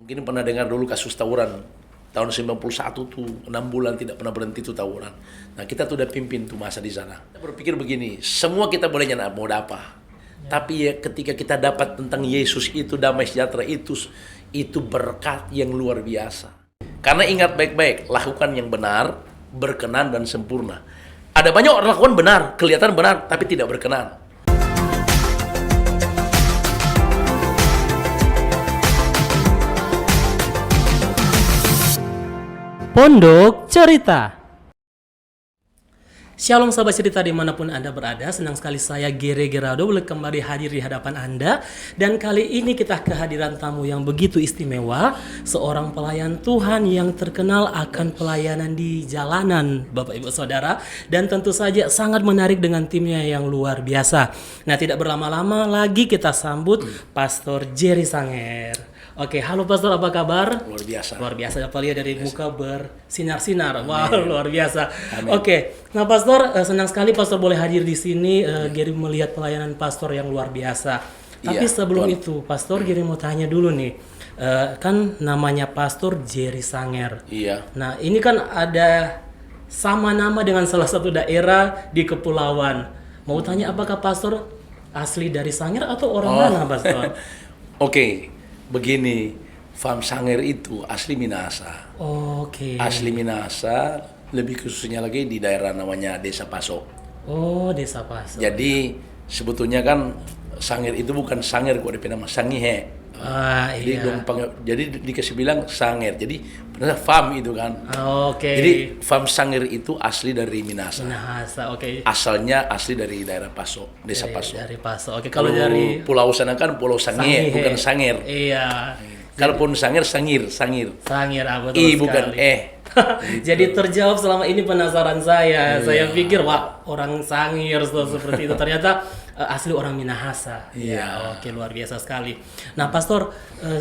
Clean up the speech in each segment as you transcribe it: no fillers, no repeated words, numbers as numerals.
Mungkin pernah dengar dulu kasus tawuran tahun 91 tuh 6 bulan tidak pernah berhenti tuh tawuran. Nah kita tuh udah pimpin tuh masa di sana. Kita berpikir begini, semua kita boleh nyana mau apa. Tapi ya ketika kita dapat tentang Yesus itu damai sejahtera itu berkat yang luar biasa. Karena ingat baik-baik, lakukan yang benar, berkenan dan sempurna. Ada banyak orang lakukan benar, kelihatan benar tapi tidak berkenan. Pondok Cerita. Shalom sahabat cerita dimanapun Anda berada. Senang sekali saya Gere Gerardo boleh kembali hadir di hadapan Anda. Dan kali ini kita kehadiran tamu yang begitu istimewa, seorang pelayan Tuhan yang terkenal akan pelayanan di jalanan, Bapak Ibu Saudara. Dan tentu saja sangat menarik dengan timnya yang luar biasa. Nah, tidak berlama-lama lagi kita sambut Pastor Jerry Sanger. Oke, halo Pastor, apa kabar? Luar biasa. Luar biasa, apa lihat dari muka bersinar-sinar. Wah, luar biasa. Amin. Oke, nah Pastor, senang sekali Pastor boleh hadir di sini. Gary melihat pelayanan Pastor yang luar biasa. Tapi Iya, sebelum Tuhan. itu, Pastor Gary mau tanya dulu nih. Kan namanya Pastor Jerry Sanger. Iya. Nah, ini kan ada sama nama dengan salah satu daerah di kepulauan. Mau tanya apakah Pastor asli dari Sanger atau orang mana, Pastor? Oke, begini, Fam Sanger itu asli Minahasa. Oke. Asli Minahasa, lebih khususnya lagi di daerah namanya Desa Paso. Oh, Desa Paso. Jadi sebetulnya kan Sanger itu bukan Sanger kok, DP nama Sangihe. Ah, Jadi iya. jadi dikasih bilang Sanger. Jadi benar Fam itu kan. Oke. Jadi Fam Sanger itu asli dari Minahasa. Minahasa, oke. Asalnya asli dari daerah Paso, Desa Paso. Dari Paso. Oke, Kalau kalau dari pulau sana kan Pulau Sangihe, Sangihe. bukan Sanger. Iya. Kalaupun Sanger, Sangir. Sangir, betul I sekali. bukan Jadi terjawab selama ini penasaran saya. Saya pikir wah orang Sangir seperti itu. Ternyata asli orang Minahasa. Iya. Ya, oke, luar biasa sekali. Nah, Pastor,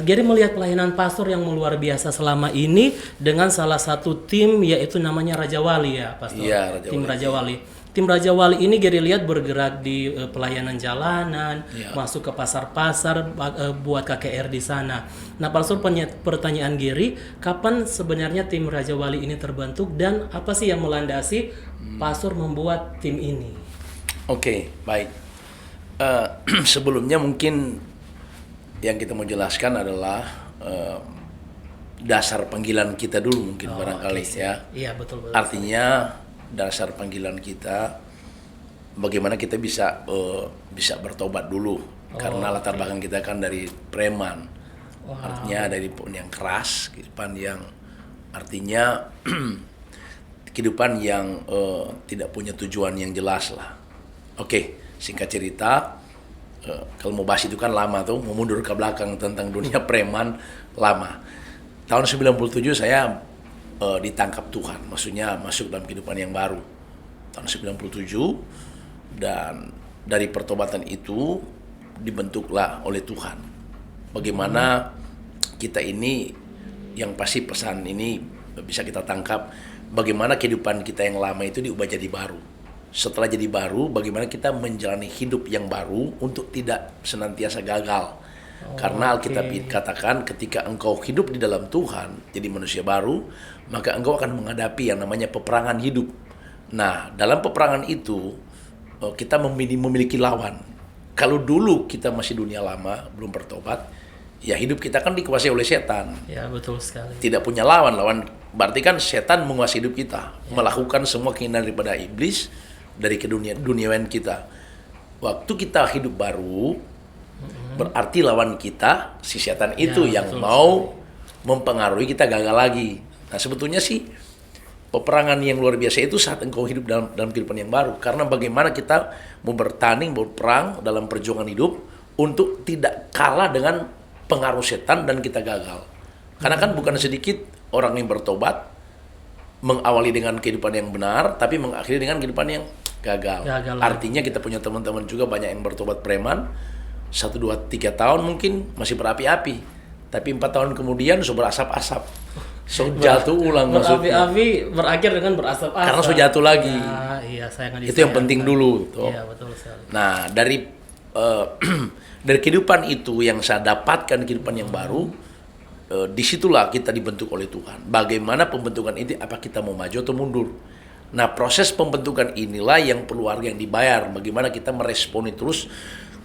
Gary melihat pelayanan Pastor yang luar biasa selama ini dengan salah satu tim yaitu namanya Raja Wali ya, Pastor. Iya, Raja Tim Wali. Raja Wali. Tim Raja Wali ini Gary lihat bergerak di pelayanan jalanan, Iya. masuk ke pasar-pasar buat KKR di sana. Nah, Pastor, pertanyaan Gary, kapan sebenarnya tim Raja Wali ini terbentuk dan apa sih yang melandasi Pastor membuat tim ini? Oke, baik. Sebelumnya mungkin yang kita mau jelaskan adalah dasar panggilan kita dulu mungkin barangkali ya. Iya, betul. Artinya dasar panggilan kita bagaimana kita bisa bertobat dulu karena latar belakang kita kan dari preman. Wow. Artinya dari kehidupan yang keras, kehidupan yang artinya kehidupan yang tidak punya tujuan yang jelas lah. Oke, singkat cerita, kalau mau bahas itu kan lama tuh, mau mundur ke belakang tentang dunia preman lama. Tahun 97 saya ditangkap Tuhan, maksudnya masuk dalam kehidupan yang baru. Tahun 97 dan dari pertobatan itu dibentuklah oleh Tuhan. Bagaimana kita ini yang pasti pesan ini bisa kita tangkap, bagaimana kehidupan kita yang lama itu diubah jadi baru. Setelah jadi baru, bagaimana kita menjalani hidup yang baru untuk tidak senantiasa gagal. Karena Alkitab katakan ketika engkau hidup di dalam Tuhan, jadi manusia baru, maka engkau akan menghadapi yang namanya peperangan hidup. Nah, dalam peperangan itu, kita memiliki lawan. Kalau dulu kita masih dunia lama, belum bertobat, ya hidup kita kan dikuasai oleh setan. Ya, betul sekali. Tidak punya lawan berarti kan setan menguasai hidup kita, melakukan semua keinginan daripada iblis dari keduniaan kita. Waktu kita hidup baru, berarti lawan kita si setan itu yang betul mau mempengaruhi kita gagal lagi. Nah, sebetulnya sih peperangan yang luar biasa itu saat engkau hidup dalam kehidupan yang baru. Karena bagaimana kita mau bertanding, berperang dalam perjuangan hidup untuk tidak kalah dengan pengaruh setan dan kita gagal. Karena kan bukan sedikit orang yang bertobat mengawali dengan kehidupan yang benar, tapi mengakhiri dengan kehidupan yang gagal. Artinya kita punya teman-teman juga banyak yang bertobat preman, 1, 2, 3 tahun mungkin masih berapi-api, tapi 4 tahun kemudian sudah berasap-asap. So jatuh ulang maksudnya. Berapi-api berakhir dengan berasap-asap. Karena so jatuh lagi. Ya, iya, sayang Itu yang penting dulu. Toh. Iya, betul sekali. Nah, dari kehidupan itu yang saya dapatkan kehidupan yang baru, disitulah kita dibentuk oleh Tuhan. Bagaimana pembentukan ini? Apa kita mau maju atau mundur? Nah, proses pembentukan inilah yang perlu harga yang dibayar. Bagaimana kita meresponi terus?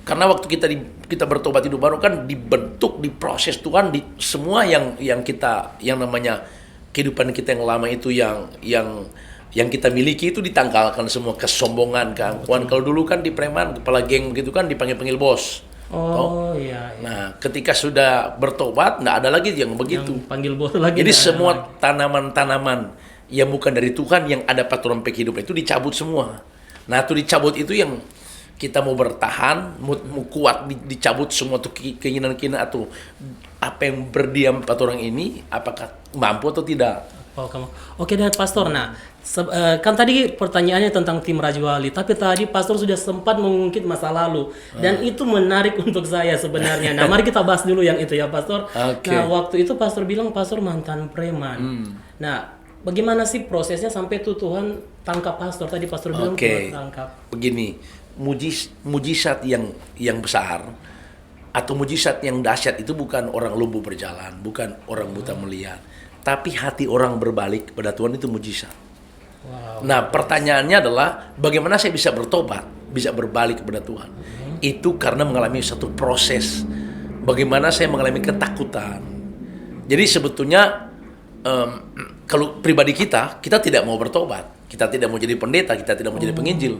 Karena waktu kita bertobat hidup baru kan dibentuk, diproses Tuhan di semua yang namanya kehidupan kita yang lama itu yang kita miliki itu ditanggalkan semua, kesombongan, keangkuhan. Kalau dulu kan di preman, kepala geng gitu kan dipanggil-panggil bos. Iya. Nah, ketika sudah bertobat, nggak ada lagi yang begitu. Yang panggil bos lagi. Jadi semua tanaman-tanaman yang bukan dari Tuhan, yang ada peraturan kehidupan itu dicabut semua. Nah, itu dicabut itu yang kita mau bertahan, mau kuat, dicabut semua tuh keinginan-keinginan atau apa yang berdiam pada orang ini, apakah mampu atau tidak? Oke, dan Pastor, nah kan tadi pertanyaannya tentang tim Raja Wali, tapi tadi Pastor sudah sempat mengungkit masa lalu, dan itu menarik untuk saya sebenarnya. Nah, mari kita bahas dulu yang itu ya, Pastor. Nah, waktu itu Pastor bilang Pastor mantan preman. Nah, bagaimana sih prosesnya sampai tuh Tuhan tangkap Pastor? Tadi Pastor bilang Tuhan tangkap. Begini, mujizat yang besar atau mujizat yang dahsyat itu bukan orang lumpuh berjalan, bukan orang buta melihat, tapi hati orang berbalik kepada Tuhan, itu mujizat. Nah, pertanyaannya adalah bagaimana saya bisa bertobat, bisa berbalik kepada Tuhan? Itu karena mengalami satu proses. Bagaimana saya mengalami ketakutan. Jadi sebetulnya kalau pribadi kita tidak mau bertobat, kita tidak mau jadi pendeta, kita tidak mau jadi penginjil.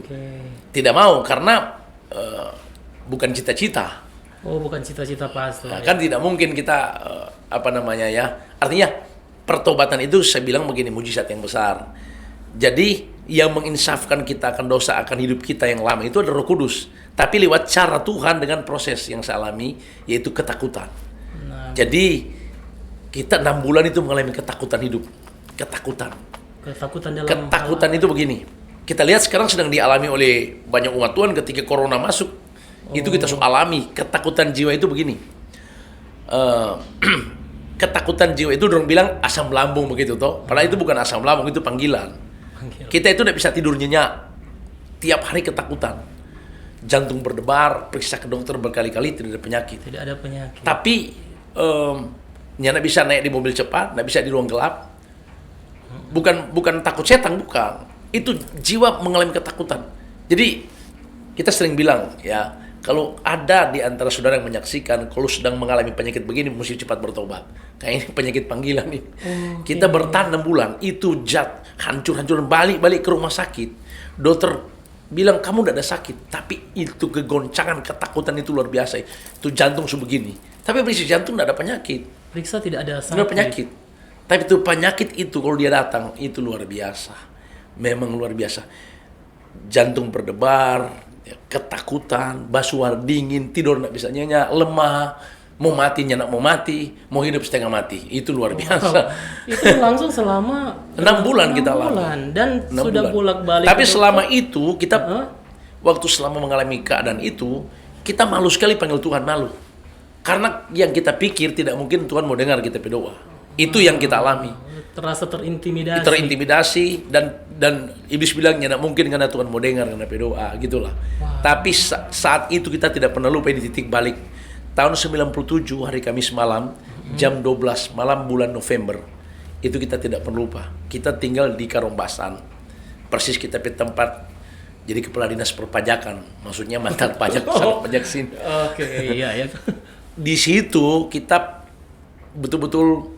Tidak mau karena bukan cita-cita. Bukan cita-cita Pastor. Nah, kan tidak mungkin kita artinya pertobatan itu saya bilang begini, mujizat yang besar. Jadi yang menginsafkan kita akan dosa, akan hidup kita yang lama itu adalah Roh Kudus. Tapi lewat cara Tuhan dengan proses yang saya alami, yaitu ketakutan. Jadi kita 6 bulan itu mengalami ketakutan hidup. Ketakutan itu begini. Kita lihat sekarang sedang dialami oleh banyak umat Tuhan ketika corona masuk. Itu kita alami. Ketakutan jiwa itu begini. Ketakutan jiwa itu orang bilang asam lambung begitu toh. Padahal itu bukan asam lambung, itu panggilan. Kita itu tidak bisa tidur nyenyak. Tiap hari ketakutan. Jantung berdebar, periksa ke dokter berkali-kali, tidak ada penyakit. Tapi tidak bisa naik di mobil cepat, tidak bisa di ruang gelap. Bukan takut setan, bukan. Itu jiwa mengalami ketakutan. Jadi kita sering bilang ya, kalau ada di antara saudara yang menyaksikan kalau sedang mengalami penyakit begini, mesti cepat bertobat. Kayak ini penyakit panggilan ini. Kita bertahan 6 bulan, itu hancur-hancuran, balik ke rumah sakit. Dokter bilang kamu tidak ada sakit, tapi itu kegoncangan, ketakutan itu luar biasa. Itu jantung sebegini. Tapi berisi jantung tidak ada penyakit. Periksa tidak ada sakit. Tidak ada penyakit. Tapi itu penyakit itu kalau dia datang itu luar biasa. Memang luar biasa. Jantung berdebar, ketakutan, basuhan dingin, tidur tidak bisa nyenyak, lemah, mau mati nyenyak mau mati, mau hidup setengah mati. Itu luar biasa. Itu langsung selama 6 bulan kita alami. Dan 6 sudah bolak-balik. Tapi selama itu kita waktu selama mengalami keadaan itu, kita malu sekali panggil Tuhan, malu. Karena yang kita pikir tidak mungkin Tuhan mau dengar kita berdoa. Itu yang kita alami. Terasa terintimidasi dan iblis bilang tidak mungkin karena Tuhan mau dengar karena berdoa, gitulah. Tapi saat itu kita tidak pernah lupa di titik balik. Tahun 97 hari Kamis malam jam 12 malam bulan November. Itu kita tidak pernah lupa. Kita tinggal di Karombasan. Persis kita di tempat jadi kepala dinas perpajakan, maksudnya mantan pajak pajak sini. Iya. Di situ kita betul-betul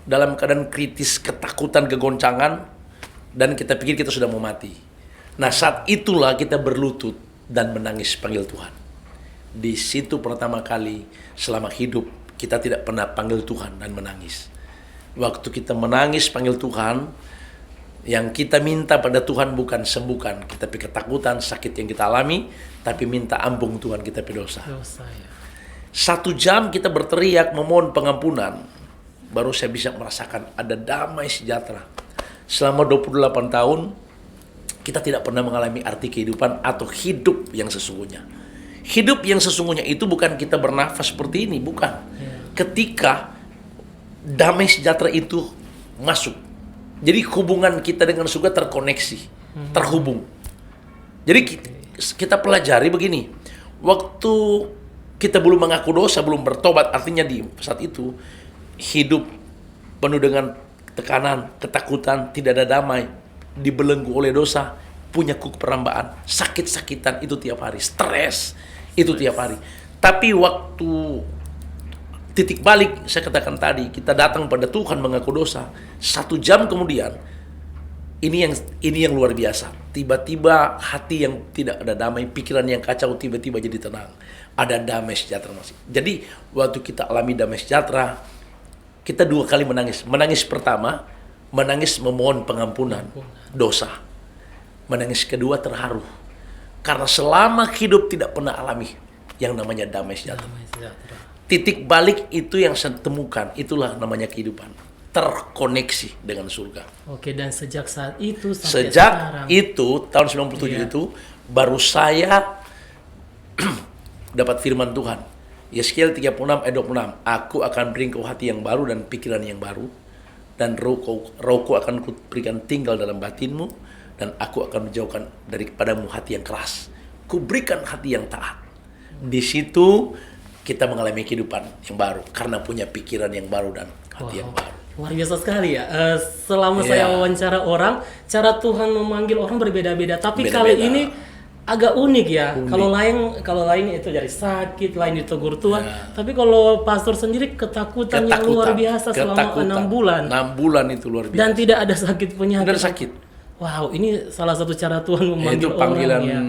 dalam keadaan kritis, ketakutan, kegoncangan, dan kita pikir kita sudah mau mati. Nah, saat itulah kita berlutut dan menangis panggil Tuhan. Di situ pertama kali selama hidup kita tidak pernah panggil Tuhan dan menangis. Waktu kita menangis panggil Tuhan, yang kita minta pada Tuhan bukan sembuhkan kita ketakutan, sakit yang kita alami, tapi minta ampun Tuhan kita dosa. 1 jam kita berteriak memohon pengampunan, baru saya bisa merasakan ada damai sejahtera. Selama 28 tahun, kita tidak pernah mengalami arti kehidupan atau hidup yang sesungguhnya. Hidup yang sesungguhnya itu bukan kita bernafas seperti ini, bukan. Ketika damai sejahtera itu masuk. Jadi hubungan kita dengan surga terkoneksi, terhubung. Jadi kita pelajari begini, waktu kita belum mengaku dosa, belum bertobat, artinya di saat itu, hidup penuh dengan tekanan, ketakutan, tidak ada damai, dibelenggu oleh dosa, punya keperambaan, sakit-sakitan itu tiap hari, stres itu tiap hari. Tapi waktu titik balik, saya katakan tadi, kita datang pada Tuhan mengaku dosa, 1 jam kemudian, ini yang luar biasa. Tiba-tiba hati yang tidak ada damai, pikiran yang kacau tiba-tiba jadi tenang. Ada damai sejahtera masih. Jadi waktu kita alami damai sejahtera, kita 2 kali menangis. Menangis pertama, menangis memohon pengampunan dosa. Menangis kedua terharu. Karena selama hidup tidak pernah alami yang namanya damai sejahtera. Titik balik itu yang saya temukan, itulah namanya kehidupan. Terkoneksi dengan surga. Oke, dan sejak saat itu sampai Sejak sekarang. itu tahun 97 itu baru saya dapat firman Tuhan. Yeskiel 36 ayat 26. Aku akan beri kau hati yang baru dan pikiran yang baru, dan rohku akan kuberikan tinggal dalam batinmu, dan aku akan menjauhkan daripadamu hati yang keras. Kuberikan hati yang taat. Di situ kita mengalami kehidupan yang baru karena punya pikiran yang baru dan hati yang baru. Luar biasa sekali ya. Selama saya wawancara orang, cara Tuhan memanggil orang berbeda-beda. Tapi kali Beda-beda. ini agak unik ya. Kalau lain itu dari sakit, lain ditegur Tuhan. Tapi kalau pastor sendiri ketakutan yang luar biasa selama 6 bulan. 6 bulan itu luar biasa. Dan tidak ada sakit penyakit. Tidak ada sakit. Wow, ini salah satu cara Tuhan memanggil Itu panggilan orang ya.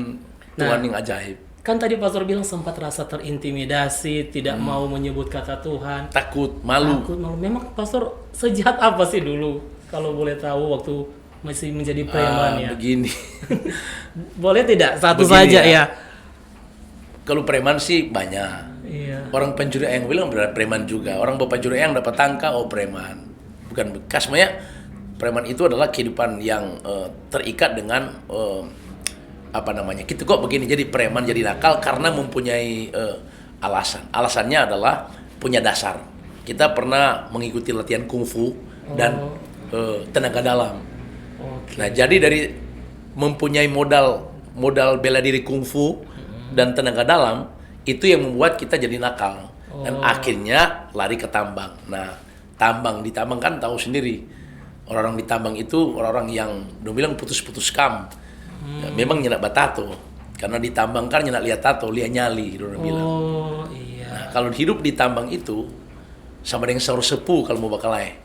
Tuhan yang ajaib. Kan tadi pastor bilang sempat rasa terintimidasi, tidak mau menyebut kata Tuhan. Takut, malu. Takut, malu. Memang pastor sejahat apa sih dulu? Kalau boleh tahu waktu masih menjadi preman ya. Begini. Boleh tidak? Satu Begini saja ya. Kalau preman sih banyak. Iya. Orang pencuri ayam bilang preman juga. Orang bapak curi ayam dapat tangka, preman. Bukan bekas. Sebenarnya preman itu adalah kehidupan yang terikat dengan kita kok begini. Jadi preman jadi nakal karena mempunyai alasan. Alasannya adalah punya dasar. Kita pernah mengikuti latihan kungfu dan tenaga dalam. Nah, jadi dari mempunyai modal bela diri kungfu dan tenaga dalam, itu yang membuat kita jadi nakal. Dan akhirnya lari ke tambang. Nah, di tambang kan tahu sendiri. Orang-orang di tambang itu orang-orang yang bilang putus-putus kam. Ya, memang nyenak batato. Karena di tambang kan nyenak lihat tato, lihat nyali, orang bilang. Iya. Nah, kalau hidup di tambang itu sama dengan seorang sepuh kalau mau bakalai.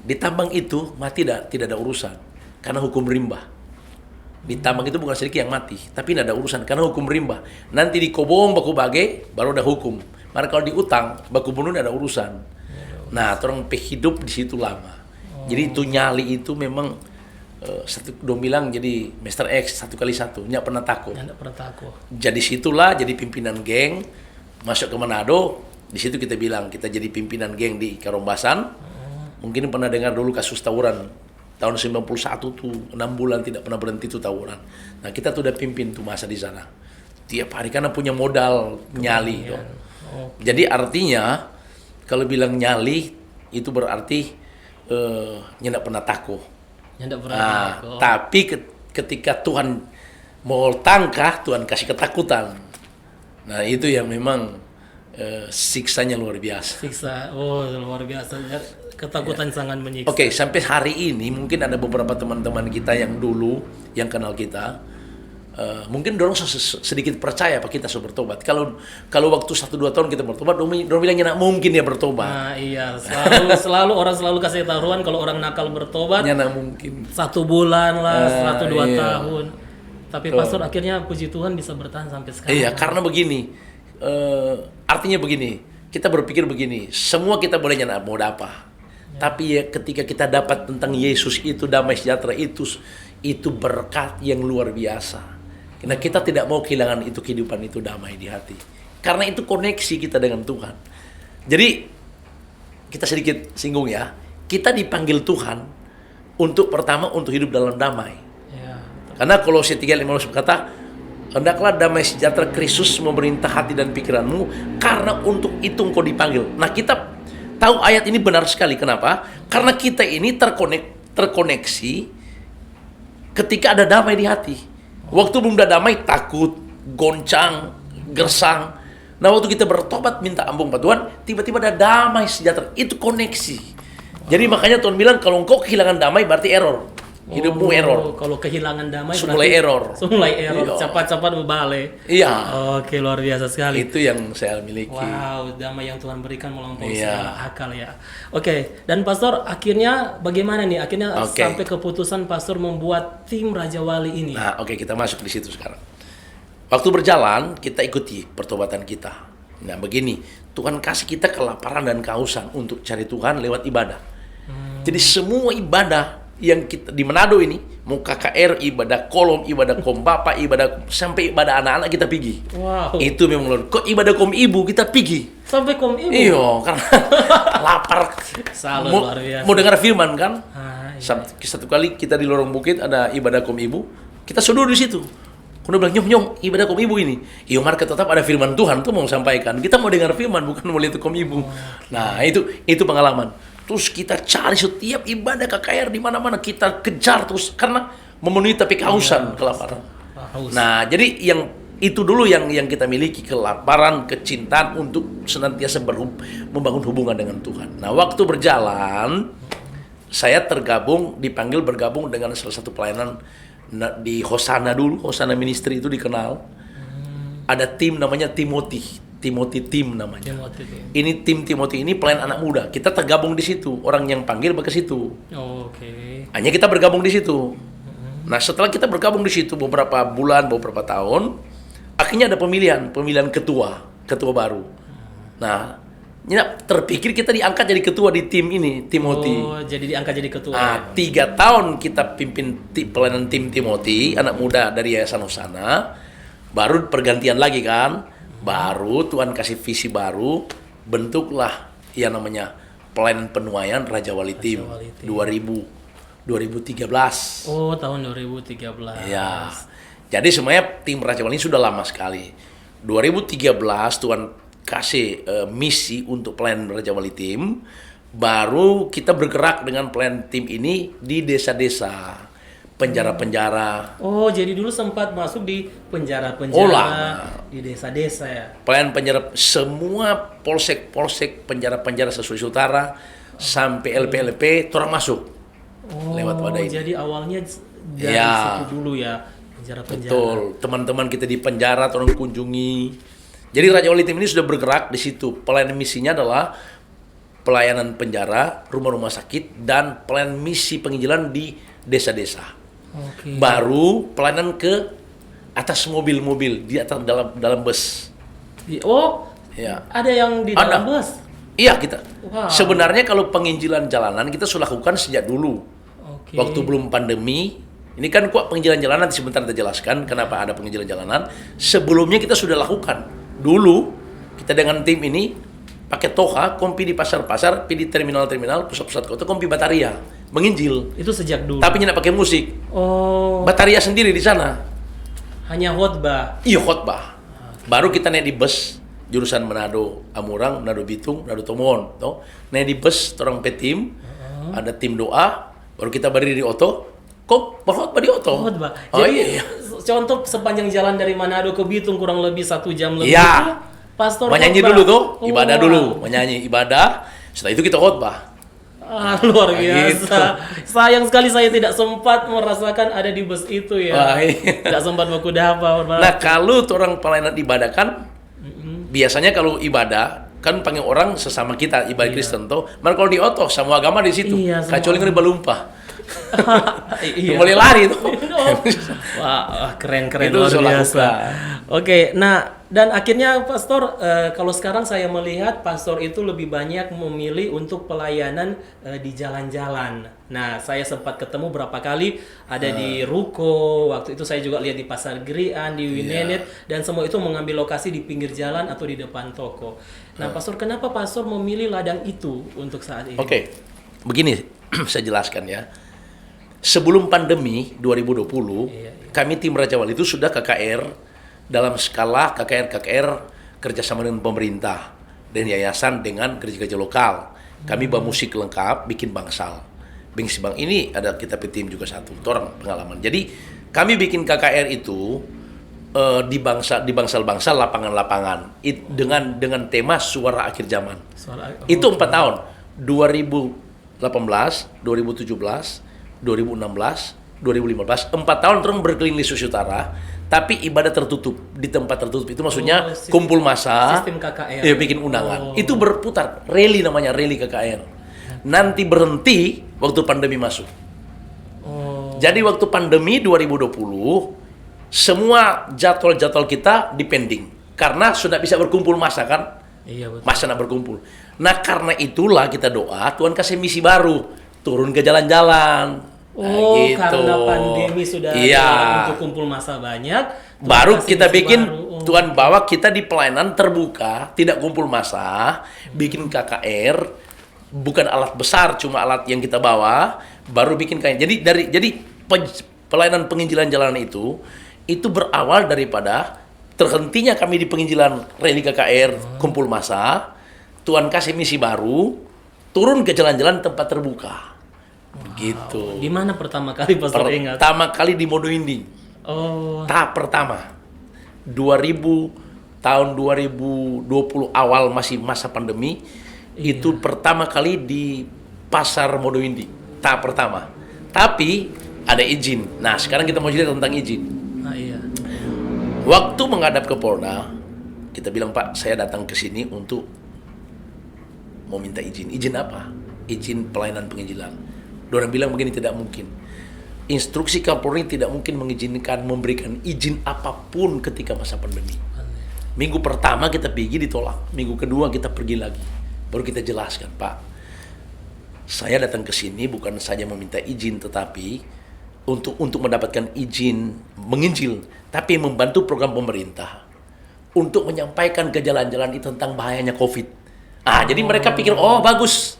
Di tambang itu mati tidak ada urusan karena hukum rimba. Di tambang itu bukan sedikit yang mati, tapi tidak ada urusan karena hukum rimba. Nanti di kobong baku bage baru ada hukum. Maka kalau di utang baku bunuh ada urusan. Nah, orang hidup di situ lama. Jadi itu nyali itu memang dong bilang jadi Mr. X 1x1, nggak pernah takut. Nggak pernah takut. Jadi situlah jadi pimpinan geng, masuk ke Manado, di situ kita bilang kita jadi pimpinan geng di Karombasan. Mungkin pernah dengar dulu kasus tawuran tahun 91 tuh 6 bulan tidak pernah berhenti tuh tawuran. Nah, kita tuh udah pimpin tuh masa di sana. Tiap hari karena punya modal nyali tuh. Jadi artinya kalau bilang nyali itu berarti nggak pernah takut. Tapi ketika Tuhan mau tangkah, Tuhan kasih ketakutan. Nah, itu yang memang siksanya luar biasa. Siksa, luar biasa. Ketakutan sangat menyiksa. Oke, sampai hari ini mungkin ada beberapa teman-teman kita yang dulu yang kenal kita, mungkin dorong sedikit percaya apa kita sudah bertobat. Kalau waktu 1-2 tahun kita bertobat, dorong bilangnya nak mungkin dia bertobat. Nah, iya, selalu orang selalu kasih taruhan kalau orang nakal bertobat. Nak mungkin 1 bulan lah, 1-2 iya. tahun. Tapi pastor akhirnya puji Tuhan bisa bertahan sampai sekarang. Iya, karena begini, artinya begini, kita berpikir begini, semua kita boleh nyenak mau apa. Tapi ya ketika kita dapat tentang Yesus itu damai sejahtera itu berkat yang luar biasa. Karena kita tidak mau kehilangan itu kehidupan itu damai di hati. Karena itu koneksi kita dengan Tuhan. Jadi kita sedikit singgung ya. Kita dipanggil Tuhan untuk pertama untuk hidup dalam damai. Ya. Karena Kolose 3:15 berkata, hendaklah damai sejahtera Kristus memerintah hati dan pikiranmu, karena untuk itu engkau dipanggil. Nah, kita tahu ayat ini benar sekali. Kenapa? Karena kita ini terkoneksi ketika ada damai di hati. Waktu belum ada damai, takut, goncang, gersang. Nah, waktu kita bertobat minta ampun pada Tuhan, tiba-tiba ada damai sejahtera. Itu koneksi. Jadi makanya Tuhan bilang kalau engkau kehilangan damai berarti error. Hidupmu error. Kalau kehilangan damai Mulai error. Mulai error. Iya. Cepat-cepat berbalik. Iya. Oke, luar biasa sekali. Itu yang saya miliki. Wow, damai yang Tuhan berikan melampaui Iya. segala akal ya. Oke, dan Pastor akhirnya bagaimana nih? Akhirnya Oke. sampai keputusan Pastor membuat tim Raja Wali ini. Nah, oke, kita masuk di situ sekarang. Waktu berjalan, kita ikuti pertobatan kita. Nah, begini, Tuhan kasih kita kelaparan dan kehausan untuk cari Tuhan lewat ibadah. Jadi semua ibadah yang kita di Manado ini, mau KKR, ibadah kolom, ibadah kom bapak, ibadah sampai ibadah anak-anak kita pergi. Wow. Itu memang luar. Kok ibadah kom ibu kita pergi? Sampai kom ibu. Iya, karena lapar. Salut, mau, luar biasa. mau dengar firman kan? Ah, iya. Satu kali kita di lorong bukit ada ibadah kom ibu, kita sudah di situ. Kuno bilang, nyong, ibadah kom ibu ini. Iya, market tetap ada firman Tuhan tuh mau sampaikan. Kita mau dengar firman, bukan mau lihat kom ibu. Nah, itu pengalaman. Terus kita cari setiap ibadah KKR di mana-mana, kita kejar terus karena memenuhi tapi kehausan, kelaparan. Haus. Nah, jadi yang itu dulu yang kita miliki, kelaparan, kecintaan untuk senantiasa membangun hubungan dengan Tuhan. Nah, waktu berjalan, saya dipanggil bergabung dengan salah satu pelayanan di Hosana dulu. Hosana Ministry itu dikenal. Ada tim namanya Timothy Tim namanya. Ini tim Timothy ini pelayan anak muda. Kita tergabung di situ. Orang yang panggil ke situ. Oke. Hanya kita bergabung di situ. Nah, setelah kita bergabung di situ beberapa bulan, beberapa tahun, akhirnya ada pemilihan ketua baru. Nah, terpikir kita diangkat jadi ketua di tim ini, Timothy. Oh, jadi diangkat jadi ketua. Nah, 3 tahun kita pimpin pelayanan tim Timothy, anak muda dari Yayasan Hosana. Baru pergantian lagi kan. Baru Tuhan kasih visi baru, bentuklah yang namanya pelayanan penuaian Raja Wali Tim 2013. Oh, tahun 2013. Ya. Jadi sebenarnya tim Raja Wali ini sudah lama sekali. 2013 Tuhan kasih misi untuk pelayanan Raja Wali Tim. Baru kita bergerak dengan pelayanan tim ini di desa-desa, penjara-penjara. Oh, jadi dulu sempat masuk di penjara-penjara, Oh, lama. di desa-desa ya. Pelayanan penjara, semua polsek, penjara-penjara sesuai utara sampai LP-LP orang masuk lewat wadah ini. Jadi awalnya dari Ya. situ dulu ya, penjara-penjara. Betul, teman-teman kita di penjara orang kunjungi. Jadi Raja Wali Tim ini sudah bergerak di situ. Pelayanan misinya adalah pelayanan penjara, rumah-rumah sakit, dan pelayanan misi penginjilan di desa-desa. Oke. Baru pelayanan ke atas mobil-mobil, di atas dalam bus. Oh, Ya. ada yang di Ada. dalam bus. Iya, kita. Wow. Sebenarnya kalau penginjilan jalanan kita sudah lakukan sejak dulu. Oke. Waktu belum pandemi. Ini kan kok penginjilan jalanan, nanti sebentar kita jelaskan kenapa ada penginjilan jalanan. Sebelumnya kita sudah lakukan. Dulu kita dengan tim ini pakai toha, kompi di pasar-pasar, pi di terminal-terminal, pusat-pusat kota, kompi bataria, menginjil. Itu sejak dulu. Tapi tidak pakai musik. Oh, Bataria sendiri di sana. hanya khotbah. Iya, khotbah. Baru kita naik di bus jurusan Manado, Amurang, Manado Bitung, Manado Tomohon, toh. Naik di bus orang tim, ada tim doa, baru kita berdiri di oto, kok berkhotbah di oto. Khotbah. Oh Jadi, iya. contoh sepanjang jalan dari Manado ke Bitung kurang lebih 1 jam lebih. Iya. itu pastor Menyanyi khotbah. dulu tuh, Oh, ibadah wow. dulu, menyanyi ibadah. Setelah itu kita khotbah. Luar Nah, biasa. gitu. Sayang sekali saya tidak sempat merasakan ada di bus itu ya. Wah, iya. Tidak sempat bakudapa. Nah, kalau tuh orang pelayanan ibadah kan, biasanya kalau ibadah kan panggil orang sesama kita ibadah Kristen tuh. Malah kalau di oto semua agama di situ. Iya, semua Kecuali kan di Balumpah. Iya. Boleh lari tuh. Wah, keren-keren Itu luar saya biasa. lakukan. Oke, nah dan akhirnya Pastor, kalau sekarang saya melihat Pastor itu lebih banyak memilih untuk pelayanan di jalan-jalan. Nah, saya sempat ketemu berapa kali ada di Ruko, waktu itu saya juga lihat di Pasar Gerian, di Winenit, dan semua itu mengambil lokasi di pinggir jalan atau di depan toko. Nah, Pastor, kenapa Pastor memilih ladang itu untuk saat ini? Oke, begini saya jelaskan ya. Sebelum pandemi 2020, kami tim Raja Wali itu sudah KKR dalam skala KKR kerjasama dengan pemerintah dan yayasan dengan gereja-gereja lokal. Kami bawa musik lengkap, bikin bangsal. Bang ini ada kita tim juga satu, itu orang pengalaman. Jadi kami bikin KKR itu di bangsal-bangsal lapangan-lapangan dengan tema suara akhir zaman. Itu 4 tahun. 2018, 2017, 2016, 2015, 4 tahun terus berkeliling di Sulawesi Utara, tapi ibadah tertutup di tempat tertutup. Itu maksudnya kumpul masa, sistem KKR. ya bikin undangan. Itu berputar, rally namanya, rally KKR. Nanti berhenti waktu pandemi masuk. Jadi waktu pandemi 2020, semua jadwal-jadwal kita dipending karena sudah bisa berkumpul masa kan. Iya, betul. Masa nak berkumpul. Nah karena itulah kita doa Tuhan kasih misi baru, turun ke jalan-jalan. Karena pandemi sudah untuk kumpul masa banyak, baru kita bikin baru. Tuhan bawa kita di pelayanan terbuka, tidak kumpul masa, bikin KKR, bukan alat besar, cuma alat yang kita bawa, baru bikin kayak. Jadi pelayanan penginjilan jalanan itu berawal daripada terhentinya kami di penginjilan rally KKR, kumpul masa, Tuhan kasih misi baru, turun ke jalan-jalan tempat terbuka. Gitu. Di mana pertama kali Pastor ingat? Pertama kali di Modo Inding. Tahap pertama. Tahun 2020 awal masih masa pandemi, itu pertama kali di Pasar Modo Inding. Tahap pertama. Tapi ada izin. Nah, sekarang kita mau cerita tentang izin. Waktu menghadap ke Polda, kita bilang, Pak, saya datang ke sini untuk mau minta izin. Izin apa? Izin pelayanan penginjilan. Dorang bilang begini, tidak mungkin. Instruksi Kapolri tidak mungkin mengizinkan memberikan izin apapun ketika masa pandemi. Minggu pertama kita pergi ditolak. Minggu kedua kita pergi lagi. Baru kita jelaskan, Pak, saya datang ke sini bukan saja meminta izin, tetapi untuk mendapatkan izin menginjil, tapi membantu program pemerintah untuk menyampaikan ke jalan-jalan itu tentang bahayanya COVID. Jadi mereka pikir, bagus.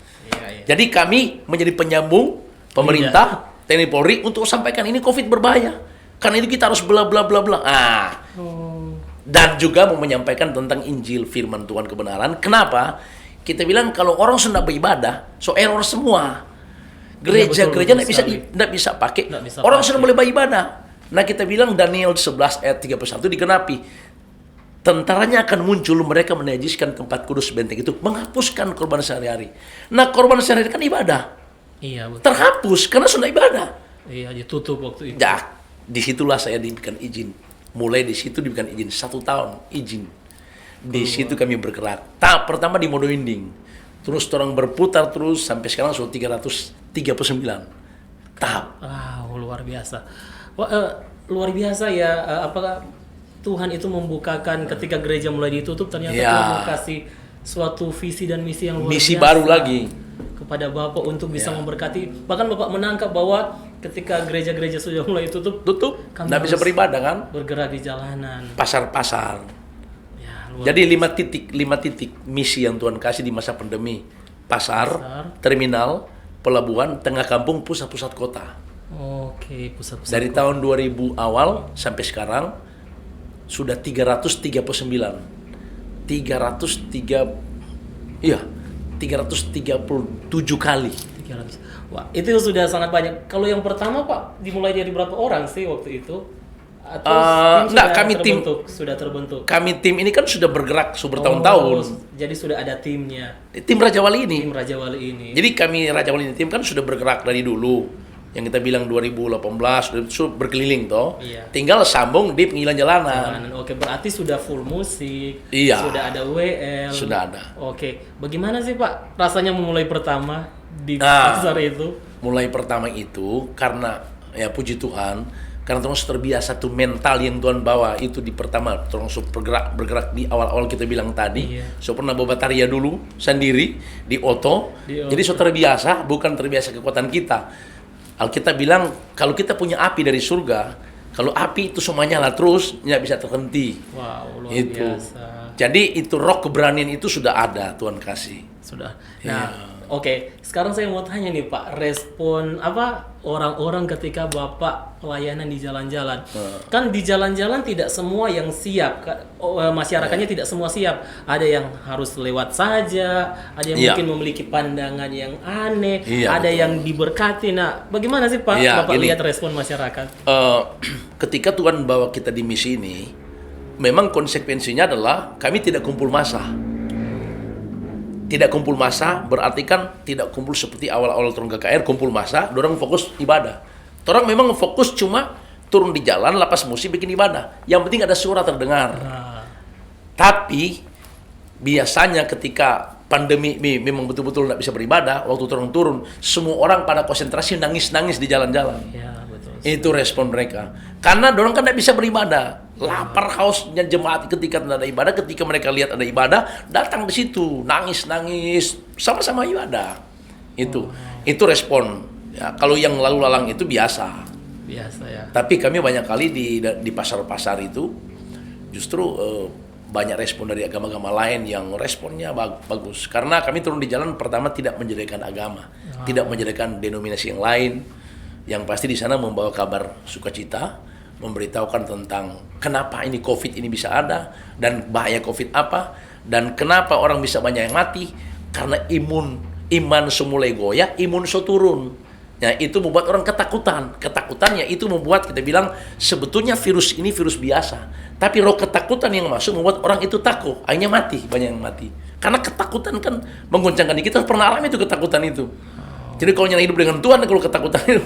Jadi kami menjadi penyambung pemerintah, TNI Polri untuk sampaikan ini COVID berbahaya. Karena itu kita harus bla bla bla bla. Dan juga mau menyampaikan tentang Injil, firman Tuhan, kebenaran. Kenapa? Kita bilang kalau orang sudah beribadah, error semua. Gereja-gereja tidak bisa pakai. Orang sudah boleh beribadah. Nah kita bilang Daniel 11 ayat 31 digenapi. Tentaranya akan muncul, mereka menajiskan tempat kudus benteng itu, menghapuskan korban sehari-hari. Nah korban sehari-hari kan ibadah. Iya, betul. Terhapus karena sudah ibadah. Iya, ditutup waktu itu. Ya, disitulah saya diberikan izin. Mulai di situ diberikan izin 1 tahun izin. Di situ kami bergerak. Tahap pertama di Modo Inding. Terus orang berputar terus sampai sekarang sudah 339 tahap. Luar biasa. Luar biasa ya. Apakah Tuhan itu membukakan ketika gereja mulai ditutup, ternyata Tuhan mau kasih suatu visi dan misi yang luar biasa. Misi baru lagi kepada Bapak untuk bisa memberkati. Bahkan Bapak menangkap bahwa ketika gereja-gereja sudah mulai tutup, nggak bisa beribadah kan? Bergerak di jalanan. Pasar-pasar. Jadi 5 titik misi yang Tuhan kasih di masa pandemi. Pasar, terminal, pelabuhan, tengah kampung, pusat-pusat kota. Oke, pusat-pusat dari kota. tahun 2000 awal sampai sekarang sudah 337 kali. 300. Wah, itu sudah sangat banyak. Kalau yang pertama Pak, dimulai dari berapa orang sih waktu itu? Atau sudah terbentuk. Kami tim ini kan sudah bergerak bertahun-tahun. Jadi sudah ada timnya. Tim Raja Wali ini. Jadi kami Raja Wali ini tim kan sudah bergerak dari dulu. Yang kita bilang 2018 sudah berkeliling toh. Iya. Tinggal sambung di penginjilan jalanan. Oke, berarti sudah full musik. Iya. Sudah ada WL. Sudah ada. Oke, bagaimana sih Pak rasanya memulai pertama di pasar itu? Mulai pertama itu karena ya puji Tuhan. Karena terus terbiasa tuh mental yang Tuhan bawa itu di pertama terus bergerak di awal-awal kita bilang tadi. Iya. So pernah bawa bataria dulu sendiri di oto. Jadi so terbiasa, bukan terbiasa kekuatan kita. Alkitab bilang kalau kita punya api dari surga, kalau api itu semuanya nyala terus, nggak bisa terhenti. Wow, luar biasa. Jadi itu roh keberanian itu sudah ada Tuhan kasih. Sudah. Nah, oke. Sekarang saya mau tanya nih Pak, respon orang-orang ketika Bapak pelayanan di jalan-jalan? Kan di jalan-jalan tidak semua yang siap, masyarakatnya tidak semua siap. Ada yang harus lewat saja, ada yang mungkin memiliki pandangan yang aneh, ada yang diberkati. Nah, bagaimana sih Pak Bapak lihat respon masyarakat? Ketika Tuhan bawa kita di misi ini, memang konsekuensinya adalah kami tidak kumpul massa. Tidak kumpul massa berarti kan tidak kumpul seperti awal-awal turun KKR kumpul massa, dorang fokus ibadah. Orang memang fokus cuma turun di jalan, lapas musik, bikin ibadah. Yang penting ada suara terdengar. Tapi biasanya ketika pandemi memang betul-betul tidak bisa beribadah, waktu turun-turun, semua orang pada konsentrasi nangis-nangis di jalan-jalan. Ya, betul. Itu respon mereka. Karena dorang kan tidak bisa beribadah. Lapar hausnya jemaat ketika tidak ada ibadah, ketika mereka lihat ada ibadah, datang di situ, nangis-nangis, sama-sama ibadah. Itu respon. Ya, kalau yang lalu lalang itu biasa. Biasa ya. Tapi kami banyak kali di pasar-pasar itu justru banyak respon dari agama-agama lain yang responnya bagus. Karena kami turun di jalan pertama tidak menjadikan agama, tidak menjadikan denominasi yang lain. Yang pasti di sana membawa kabar sukacita, memberitahukan tentang kenapa ini COVID ini bisa ada dan bahaya COVID apa dan kenapa orang bisa banyak yang mati karena iman semulai goyah, imun so turun. Ya, itu membuat orang ketakutan. Ketakutannya itu membuat kita bilang sebetulnya virus ini virus biasa. Tapi roh ketakutan yang masuk membuat orang itu takut. Akhirnya mati, banyak yang mati. Karena ketakutan kan menggoncangkan diri. Kita pernah alami itu ketakutan itu. Jadi kalau yang hidup dengan Tuhan, kalau ketakutan itu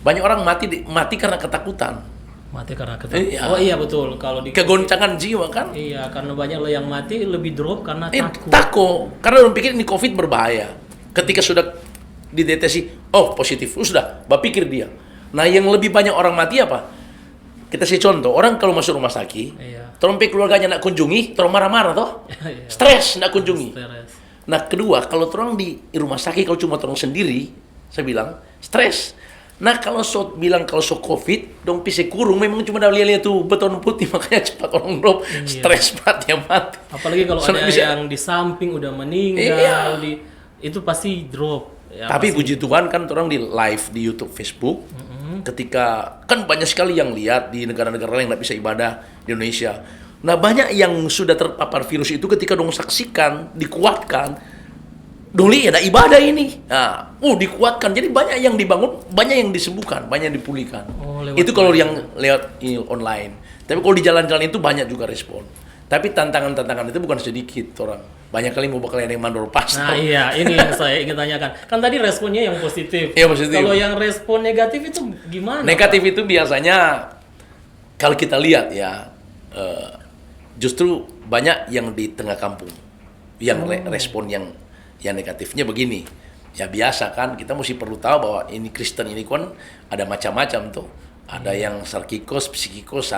banyak orang mati karena ketakutan. Mati karena ketakutan. Iya. Oh iya betul. Kalau di Kegoncangan jiwa kan. Iya, karena banyak lo yang mati lebih drop karena takut. Takut. Karena orang pikir ini COVID berbahaya. Ketika sudah dideteksi, oh positif, sudah, berpikir dia. Nah yang lebih banyak orang mati apa? Kita kasih contoh, orang kalau masuk rumah sakit, terompe keluarganya nak kunjungi, terong marah-marah toh, stres nak kunjungi. Nah kedua, kalau terong di rumah sakit, kalau cuma terong sendiri, saya bilang, stres. Nah kalau bilang kalau COVID, dong pise kurung, memang cuma dah lihat tuh beton putih, makanya cepat orang drop, stres banget ya mati. Apalagi kalau ada yang di samping udah meninggal, itu pasti drop. Ya, tapi puji Tuhan kan orang di live di YouTube, Facebook, ketika kan banyak sekali yang lihat di negara-negara lain nggak bisa ibadah di Indonesia. Nah banyak yang sudah terpapar virus itu ketika dong saksikan, dikuatkan, dong lihat ada ibadah ini. Nah, dikuatkan. Jadi banyak yang dibangun, banyak yang disembuhkan, banyak yang dipulihkan. Itu kalau yang lewat online. Tapi kalau di jalan-jalan itu banyak juga respon. Tapi tantangan-tantangan itu bukan sedikit orang. Banyak kali mau bakal ada yang mandor pas. Nah iya, ini yang saya ingin tanyakan. Kan tadi responnya yang positif. Iya positif. Kalau yang respon negatif itu gimana? Negatif Pak? Itu biasanya kalau kita lihat ya, justru banyak yang di tengah kampung. Yang respon yang negatifnya begini. Ya biasa kan, kita mesti perlu tahu bahwa ini Kristen ini kan ada macam-macam tuh. Ada yang sarkikos, psikikos,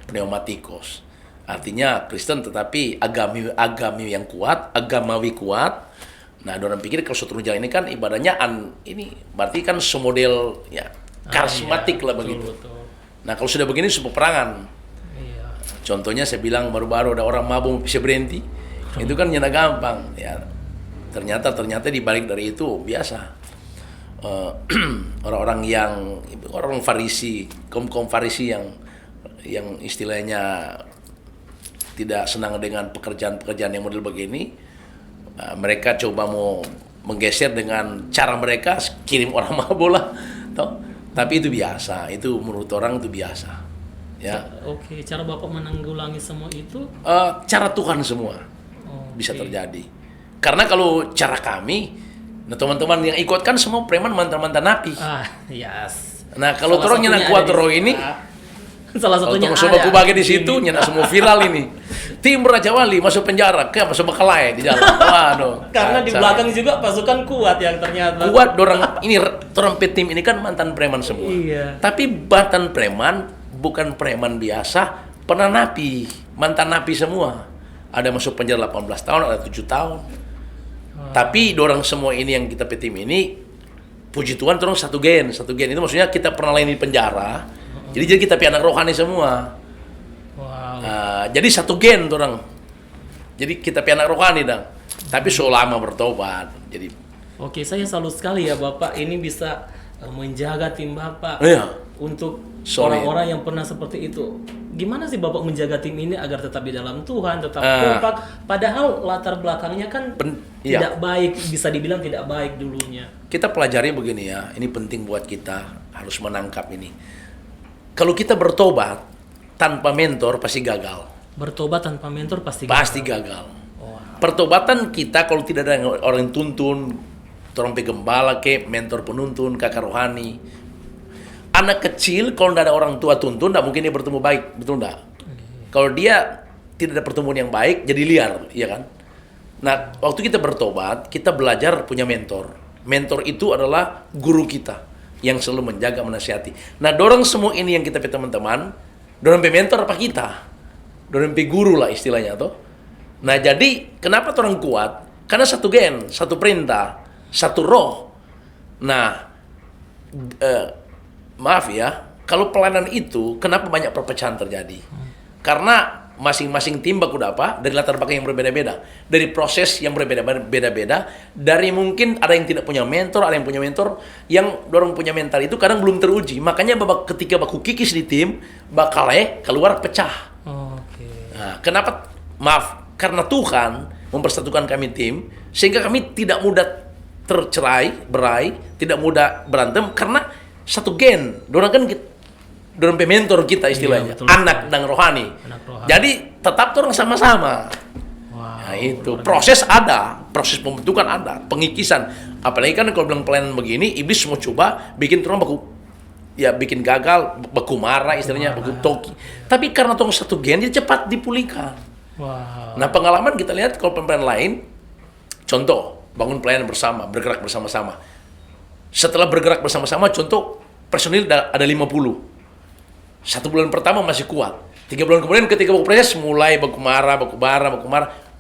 pneumatikos. Artinya Kristen tetapi agami yang kuat, agamawi kuat. Nah, orang pikir kalau suatu jalan ini kan ibadahnya ini berarti kan semodel ya karismatik lah begitu. Betul. Nah, kalau sudah begini sebuah peperangan. Iya. Contohnya saya bilang baru-baru ada orang mabuk bisa berhenti. Itu kan nyana gampang ya. Ternyata di balik dari itu biasa. Orang Farisi, kaum Farisi yang istilahnya tidak senang dengan pekerjaan-pekerjaan yang model begini, mereka coba mau menggeser dengan cara mereka kirim orang bola, toh. Tapi itu biasa, itu menurut orang itu biasa, ya. Oke, cara Bapak menanggulangi semua itu? Cara Tuhan semua bisa terjadi. Karena kalau cara kami, nah teman-teman yang ikut kan semua preman mantan-mantan napi. Yes. Nah kalau orang yang kuat roh ini. Salah satunya ada. Semua kubagi di situ, nyenak semua viral ini. Tim Raja Wali masuk penjara, masuk Bekalai di jalan. Waduh. Karena di belakang juga pasukan kuat yang ternyata. Kuat dorang ini trompet tim ini kan mantan preman semua. Iya. Tapi mantan preman bukan preman biasa, pernah napi, mantan napi semua. Ada masuk penjara 18 tahun, ada 7 tahun. Tapi dorang semua ini yang kita tim ini, puji Tuhan dorang satu gen itu maksudnya kita pernah lain di penjara. Jadi kita anak rohani semua. Wow. Jadi satu gen tuh orang. Jadi kita anak rohani dong. Tapi selama bertobat. Jadi. Oke, saya salut sekali ya Bapak ini bisa menjaga tim Bapak untuk orang-orang yang pernah seperti itu. Gimana sih Bapak menjaga tim ini agar tetap di dalam Tuhan, tetap kompak? Padahal latar belakangnya kan tidak baik, bisa dibilang tidak baik dulunya. Kita pelajari begini ya. Ini penting buat kita harus menangkap ini. Kalau kita bertobat tanpa mentor pasti gagal. Bertobat tanpa mentor pasti Pasti gagal. gagal. Wow. Pertobatan kita kalau tidak ada orang yang tuntun, orang gembala ke, mentor penuntun, kakak rohani. Anak kecil kalau tidak ada orang tua tuntun, tidak mungkin dia bertumbuh baik, betul tidak? Kalau dia tidak ada pertumbuhan yang baik, jadi liar, ya kan? Nah, waktu kita bertobat, kita belajar punya mentor. Mentor itu adalah guru kita yang selalu menjaga, menasihati. Nah, dorong semua ini yang kita punya teman-teman, dorong pe mentor apa kita? Dorong pe guru lah istilahnya tuh. Nah, jadi kenapa orang kuat? Karena satu gen, satu perintah, satu roh. Nah, maaf ya, kalau pelayanan itu, kenapa banyak perpecahan terjadi? Karena masing-masing tim baku apa dari latar belakang yang berbeda-beda, dari proses yang berbeda-beda, dari mungkin ada yang tidak punya mentor, ada yang punya mentor, yang dorong punya mental itu kadang belum teruji. Makanya ketika baku kikis di tim, bakal keluar pecah. Oke. Nah, kenapa? Maaf, karena Tuhan mempersatukan kami tim, sehingga kami tidak mudah berai, tidak mudah berantem, karena satu gen. Dorang kan dorang mentor kita istilahnya, betul, anak dan rohani. Anak rohani. Jadi tetap orang sama-sama. Wow. Nah itu proses ada, proses pembentukan ada, pengikisan. Apalagi kan kalau bilang pelayanan begini, iblis mau coba bikin orang bikin gagal, baku marah istilahnya, baku toki. Tapi karena orang satu gen, dia cepat dipulihkan. Wow. Nah pengalaman kita lihat kalau pelayanan lain, contoh bangun pelayanan bersama, bergerak bersama-sama. Setelah bergerak bersama-sama, contoh personil ada 50. 1 bulan pertama masih kuat. 3 bulan kemudian ketika baku proses mulai baku marah,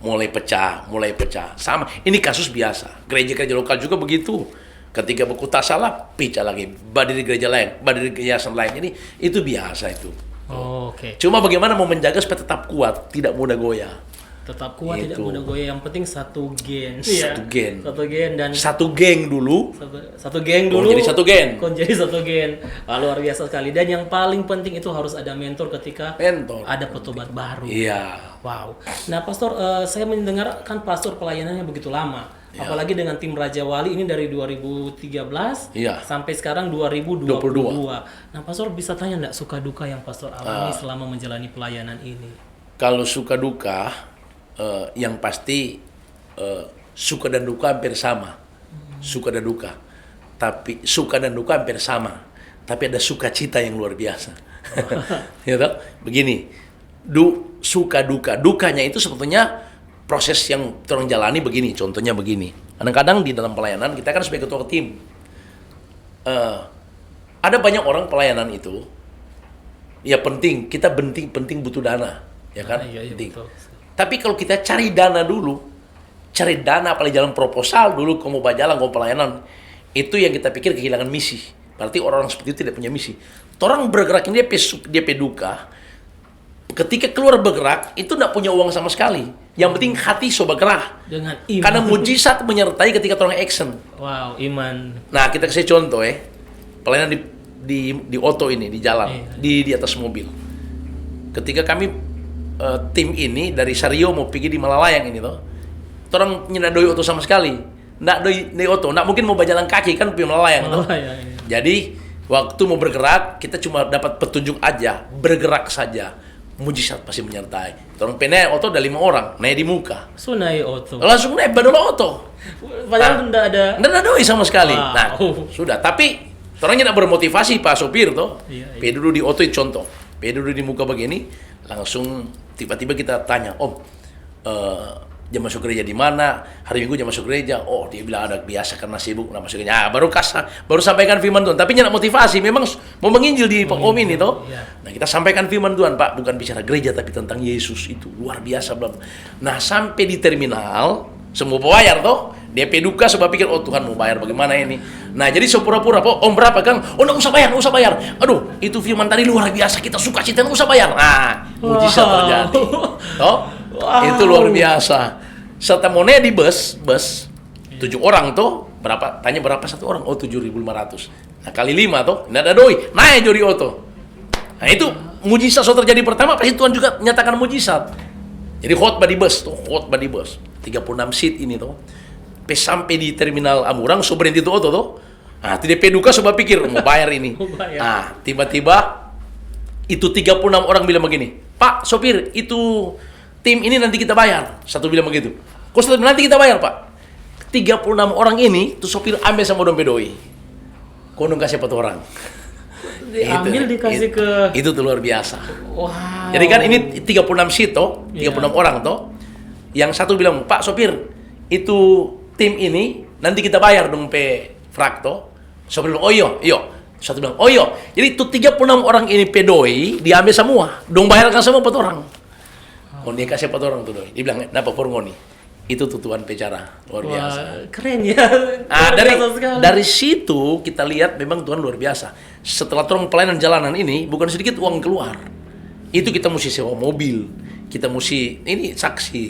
mulai pecah. Sama. Ini kasus biasa. Gereja-gereja lokal juga begitu. Ketika baku tak salah, pecah lagi. Berdiri gereja lain, berdiri yayasan lain. Jadi itu biasa itu. Oke. Cuma bagaimana mau menjaga supaya tetap kuat, tidak mudah goyah. Tetap kuat, tidak Itu. mudah goyah. Yang penting satu gen. Satu gen. Satu gen dan Satu geng dulu. satu geng Oh, dulu. jadi satu gen. Kok jadi satu gen. Wah, luar biasa sekali. Dan yang paling penting itu harus ada mentor ketika Mentor. ada petobat baru. Iya. Wow. Nah, Pastor, saya mendengar kan Pastor pelayanannya begitu lama. Iya. Apalagi dengan tim Raja Wali ini dari 2013 Iya. sampai sekarang 2022. 22. Nah, Pastor bisa tanya enggak suka duka yang Pastor alami selama menjalani pelayanan ini? Kalau suka duka, yang pasti suka dan duka hampir sama. Suka dan duka. Tapi suka dan duka hampir sama. Tapi ada sukacita yang luar biasa. Ya toh? Begini, suka duka. Dukanya itu sebetulnya proses yang orang jalani begini. Contohnya begini. Kadang-kadang di dalam pelayanan kita kan sebagai ketua tim. Ada banyak orang pelayanan itu. Ya penting, kita penting butuh dana, ya kan? Iya, Penting. betul. Tapi kalau kita cari dana dulu, apalagi jalan proposal dulu, kamu bajalan, kamu pelayanan, itu yang kita pikir kehilangan misi. Berarti orang-orang seperti itu tidak punya misi. Orang bergerak ini dia peduka. Ketika keluar bergerak, itu tidak punya uang sama sekali. Yang penting hati so bergerak. Dengan iman. Karena mujizat menyertai ketika orang action. Wow, iman. Nah, kita kasih contoh pelayanan di oto ini, di jalan, di atas mobil. Ketika kami tim ini dari Sario mau pergi di Malalayang ini toh, orang nyenda doi oto sama sekali, ndak doi oto, ndak mungkin mau berjalan kaki kan pergi Malalayang toh. Jadi waktu mau bergerak kita cuma dapat petunjuk aja, bergerak saja, mujizat pasti menyertai. Orang pene oto ada 5 orang, naik di muka, Sunai Oto. langsung naik badola oto. Padahal tidak ada. Ndak ada doi sama sekali. Wow. Nah sudah, tapi orangnya tidak bermotivasi Pak Sopir toh. Iya. Pe dulu di oto contoh, pe dulu di muka begini, langsung tiba-tiba kita tanya, Om, jam masuk gereja di mana? Hari Minggu jam masuk gereja. Oh, dia bilang ada biasa karena sibuk nggak masuk gereja. Baru sampaikan firman Tuhan. Tapi nggak motivasi. Memang mau menginjil di Pak Om ini toh. Iya. Nah kita sampaikan firman Tuhan, Pak, bukan bicara gereja tapi tentang Yesus itu luar biasa, bla bla. Nah sampai di terminal semua bayar toh. Dia peduka sebab pikir, oh Tuhan mau bayar bagaimana ini. Nah jadi sepura-pura, Om berapa Kang? Oh nggak usah bayar. Aduh itu firman tadi luar biasa, kita suka cita nggak usah bayar. Nah mujizat terjadi. Toh itu luar biasa. Serta monnya di bus 7 orang tuh berapa? Tanya berapa satu orang? Oh 7.500. Nah kali 5 tuh, nggak ada doi, naik jori oto. Nah itu mujizat so terjadi pertama, pasti Tuhan juga nyatakan mujizat. Jadi khotbah di bus 36 seat ini tuh. Sampai di terminal Amurang, so berhenti tuh oto tuh. Nah, tidak peduka sebab pikir mau bayar ini. Mau bayar. Nah, tiba-tiba itu 36 orang bilang begini, Pak sopir, itu tim ini nanti kita bayar. Satu bilang begitu. Kok satu bilang, nanti kita bayar, Pak. 36 orang ini tuh sopir ambil sama dompet doi. Kau dong kasih 4 orang. Diambil dikasih ke... Itu tuh luar biasa. Wow. Jadi kan ini 36 seat toh, 36 orang toh. Yang satu bilang, Pak sopir, itu tim ini nanti kita bayar dong pe frak toh. Sopir bilang, oh iya. Satu bilang, oh iya. Jadi itu 36 orang ini pedoi diambil semua. Dong bayarkan semua 4 orang. Oh dia kasih 4 orang tuh doi. Dia bilang, kenapa porngoni? Itu tuh Tuhan bicara luar biasa. Wah, keren ya. Nah, Luar biasa sekali. dari situ kita lihat memang Tuhan luar biasa. Setelah turun pelayanan jalanan ini, bukan sedikit uang keluar. Itu kita mesti sewa mobil. Kita mesti, ini saksi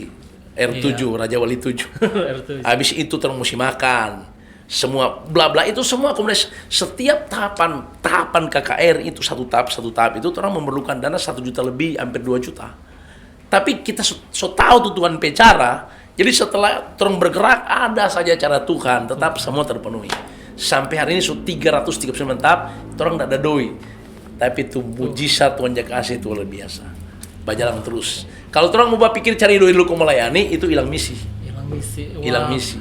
R7, Raja Wali 7. R7. Habis itu terus mesti makan. Semua bla bla itu semua kemudian setiap tahapan KKR itu satu tahap itu orang memerlukan dana 1 juta lebih, hampir 2 juta. Tapi kita so tahu tuh Tuhan bicara. Jadi setelah terus bergerak ada saja cara Tuhan, tetap semua terpenuhi. Sampai hari ini 339 tahap, orang tidak ada doi. Tapi itu mujizat Tuhan yang kasih itu luar biasa. Berjalan terus. Kalau orang mau pikir cari doi dulu kau melayani, itu hilang misi. Hilang misi. Hilang Wah. misi.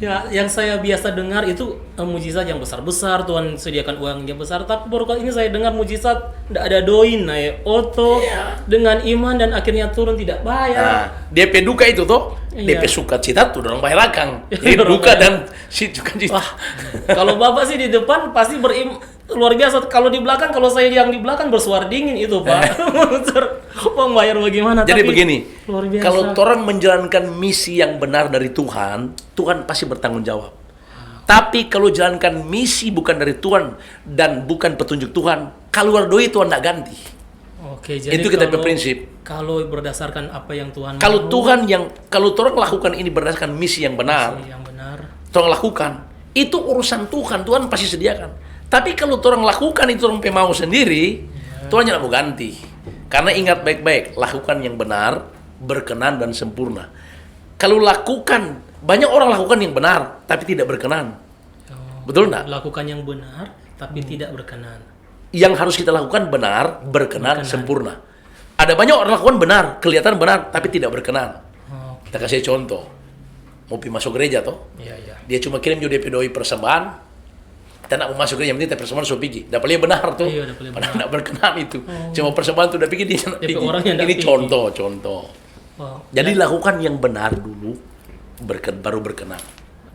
Ya, yang saya biasa dengar itu mujizat yang besar-besar, Tuhan sediakan uang yang besar. Tapi baru kali ini saya dengar mujizat tidak ada doi, naik oto dengan iman dan akhirnya turun tidak bayar. Nah, DP duka itu tuh, Iya. DP sukacita tuh orang bayar akang. Jadi Orang duka bayar. dan si sukacita. Wah, kalau Bapak sih di depan pasti luar biasa. Kalau di belakang, kalau saya yang di belakang bersuara dingin itu, Pak. Uang bayar bagaimana? Jadi Tapi begini, luar biasa. kalau orang menjalankan misi yang benar dari Tuhan, Tuhan pasti bertanggung jawab. Tapi kalau jalankan misi bukan dari Tuhan dan bukan petunjuk Tuhan, keluar doi Tuhan tidak ganti. Oke, jadi Itu kita berprinsip. Kalau berdasarkan apa yang Tuhan Kalau mau, Tuhan kalau orang lakukan ini berdasarkan misi yang benar, yang benar. orang lakukan, itu urusan Tuhan, Tuhan pasti sediakan. Tapi kalau orang lakukan itu orang mau sendiri, Tuhan tidak mau ganti. Karena ingat baik-baik, lakukan yang benar, berkenan dan sempurna. Kalau lakukan, banyak orang lakukan yang benar, tapi tidak berkenan. Betul enggak? Lakukan yang benar, tapi tidak berkenan. Yang harus kita lakukan benar, berkenan, sempurna. Ada banyak orang lakukan benar, kelihatan benar, tapi tidak berkenan. Oh, Kita kasih contoh. Mau pergi masuk gereja toh, iya. dia cuma kirim juga DP doi persembahan. Kita nak mau masuk gereja, yang penting persembahan sudah pergi. Dapat lihat benar tuh. Iya, dapat lihat Padahal tidak berkenan itu. Cuma persembahan tuh udah pergi dia nak pergi. orang yang Ini tidak pergi. contoh. Wow. Jadi lakukan yang benar dulu, baru berkenan,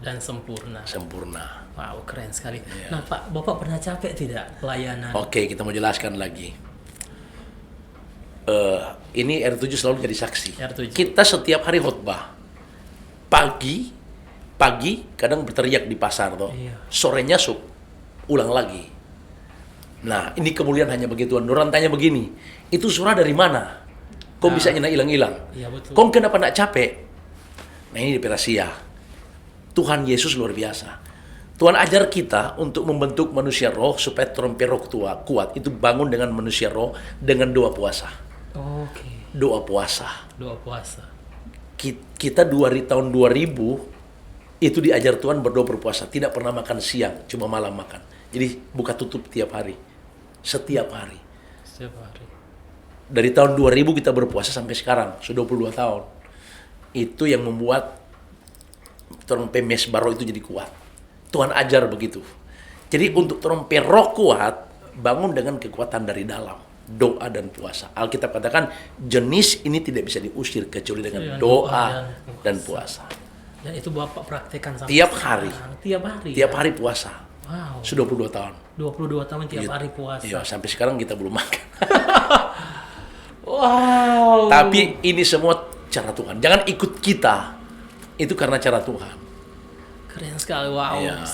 Dan sempurna. sempurna. Wow, keren sekali. Iya. Nah, Pak, Bapak pernah capek tidak pelayanan? Oke, kita mau jelaskan lagi. Ini R7 selalu jadi saksi. R7. Kita setiap hari khotbah. Pagi kadang berteriak di pasar toh. Iya. Sorenya ulang lagi. Nah, ini kemuliaan hanya begituan. Orang tanya begini, itu suara dari mana? Kok bisa hilang-hilang? Iya, betul. Kok kenapa nak capek? Nah, ini rahasia. Tuhan Yesus luar biasa. Tuhan ajar kita untuk membentuk manusia roh supaya terompe roh kuat. Itu bangun dengan manusia roh dengan doa puasa. Oke. Doa puasa. Doa puasa. Kita tahun 2000 itu diajar Tuhan berdoa berpuasa. Tidak pernah makan siang, cuma malam makan. Jadi buka tutup tiap hari. Setiap hari. Setiap hari. Dari tahun 2000 kita berpuasa sampai sekarang, sudah 22 tahun. Itu yang membuat terompe mesbaro itu jadi kuat. Tuhan ajar begitu. Jadi untuk terompe roh kuat, bangun dengan kekuatan dari dalam. Doa dan puasa. Alkitab katakan jenis ini tidak bisa diusir kecuali dengan doa dan puasa. Dan itu Bapak praktekkan sampai Tiap hari. sekarang. Tiap hari. Tiap ya? hari puasa. Wow. Sudah 22 tahun. 22 tahun tiap hari puasa. Iya, sampai sekarang kita belum makan. Wow. Tapi ini semua cara Tuhan. Jangan ikut kita. Itu karena cara Tuhan. Keren sekali, wow. Iya.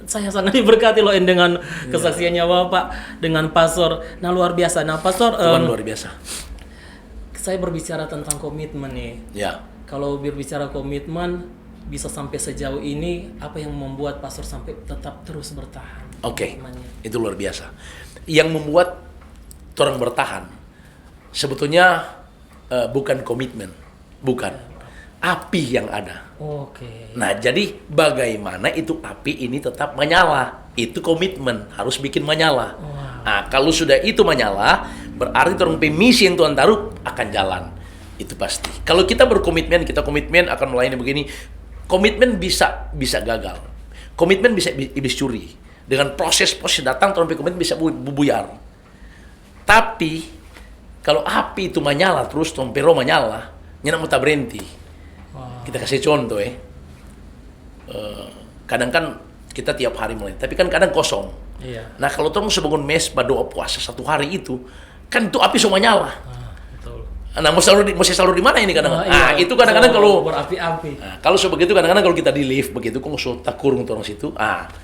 Saya sangat diberkati loh dengan kesaksiannya Bapak dengan Pastor. Nah, luar biasa. Nah, Pastor, Tuhan luar biasa. saya berbicara tentang komitmen nih. Ya. Kalau berbicara komitmen, bisa sampai sejauh ini, apa yang membuat Pastor sampai tetap terus bertahan? Oke. Komitmennya? Itu luar biasa. Yang membuat orang bertahan sebetulnya bukan komitmen, bukan. Api yang ada. Oke. Nah, jadi bagaimana itu api ini tetap menyala? Itu komitmen, harus bikin menyala. Wow. Nah, kalau sudah itu menyala, berarti orang misi yang Tuhan taruh akan jalan. Itu pasti. Kalau kita berkomitmen, kita komitmen akan melayani begini, komitmen bisa gagal. Komitmen bisa iblis curi. Dengan proses datang, orang komitmen bisa bubuyar. Tapi kalau api itu menyala terus, tompero menyala, nyenak mau tak berhenti. Kita kasih contoh kadang kan kita tiap hari mulai, tapi kan kadang kosong. Iya. Nah kalau terus sebangun mes, berdoa puasa 1 hari itu, kan itu api semua nyala. Betul. Nah mesti selalu di mana ini kadang-kadang? Iya. Itu kadang-kadang kalau berapi-api. Nah, kalau sebegitu kadang-kadang kalau kita di lift begitu, kok so takurung orang situ,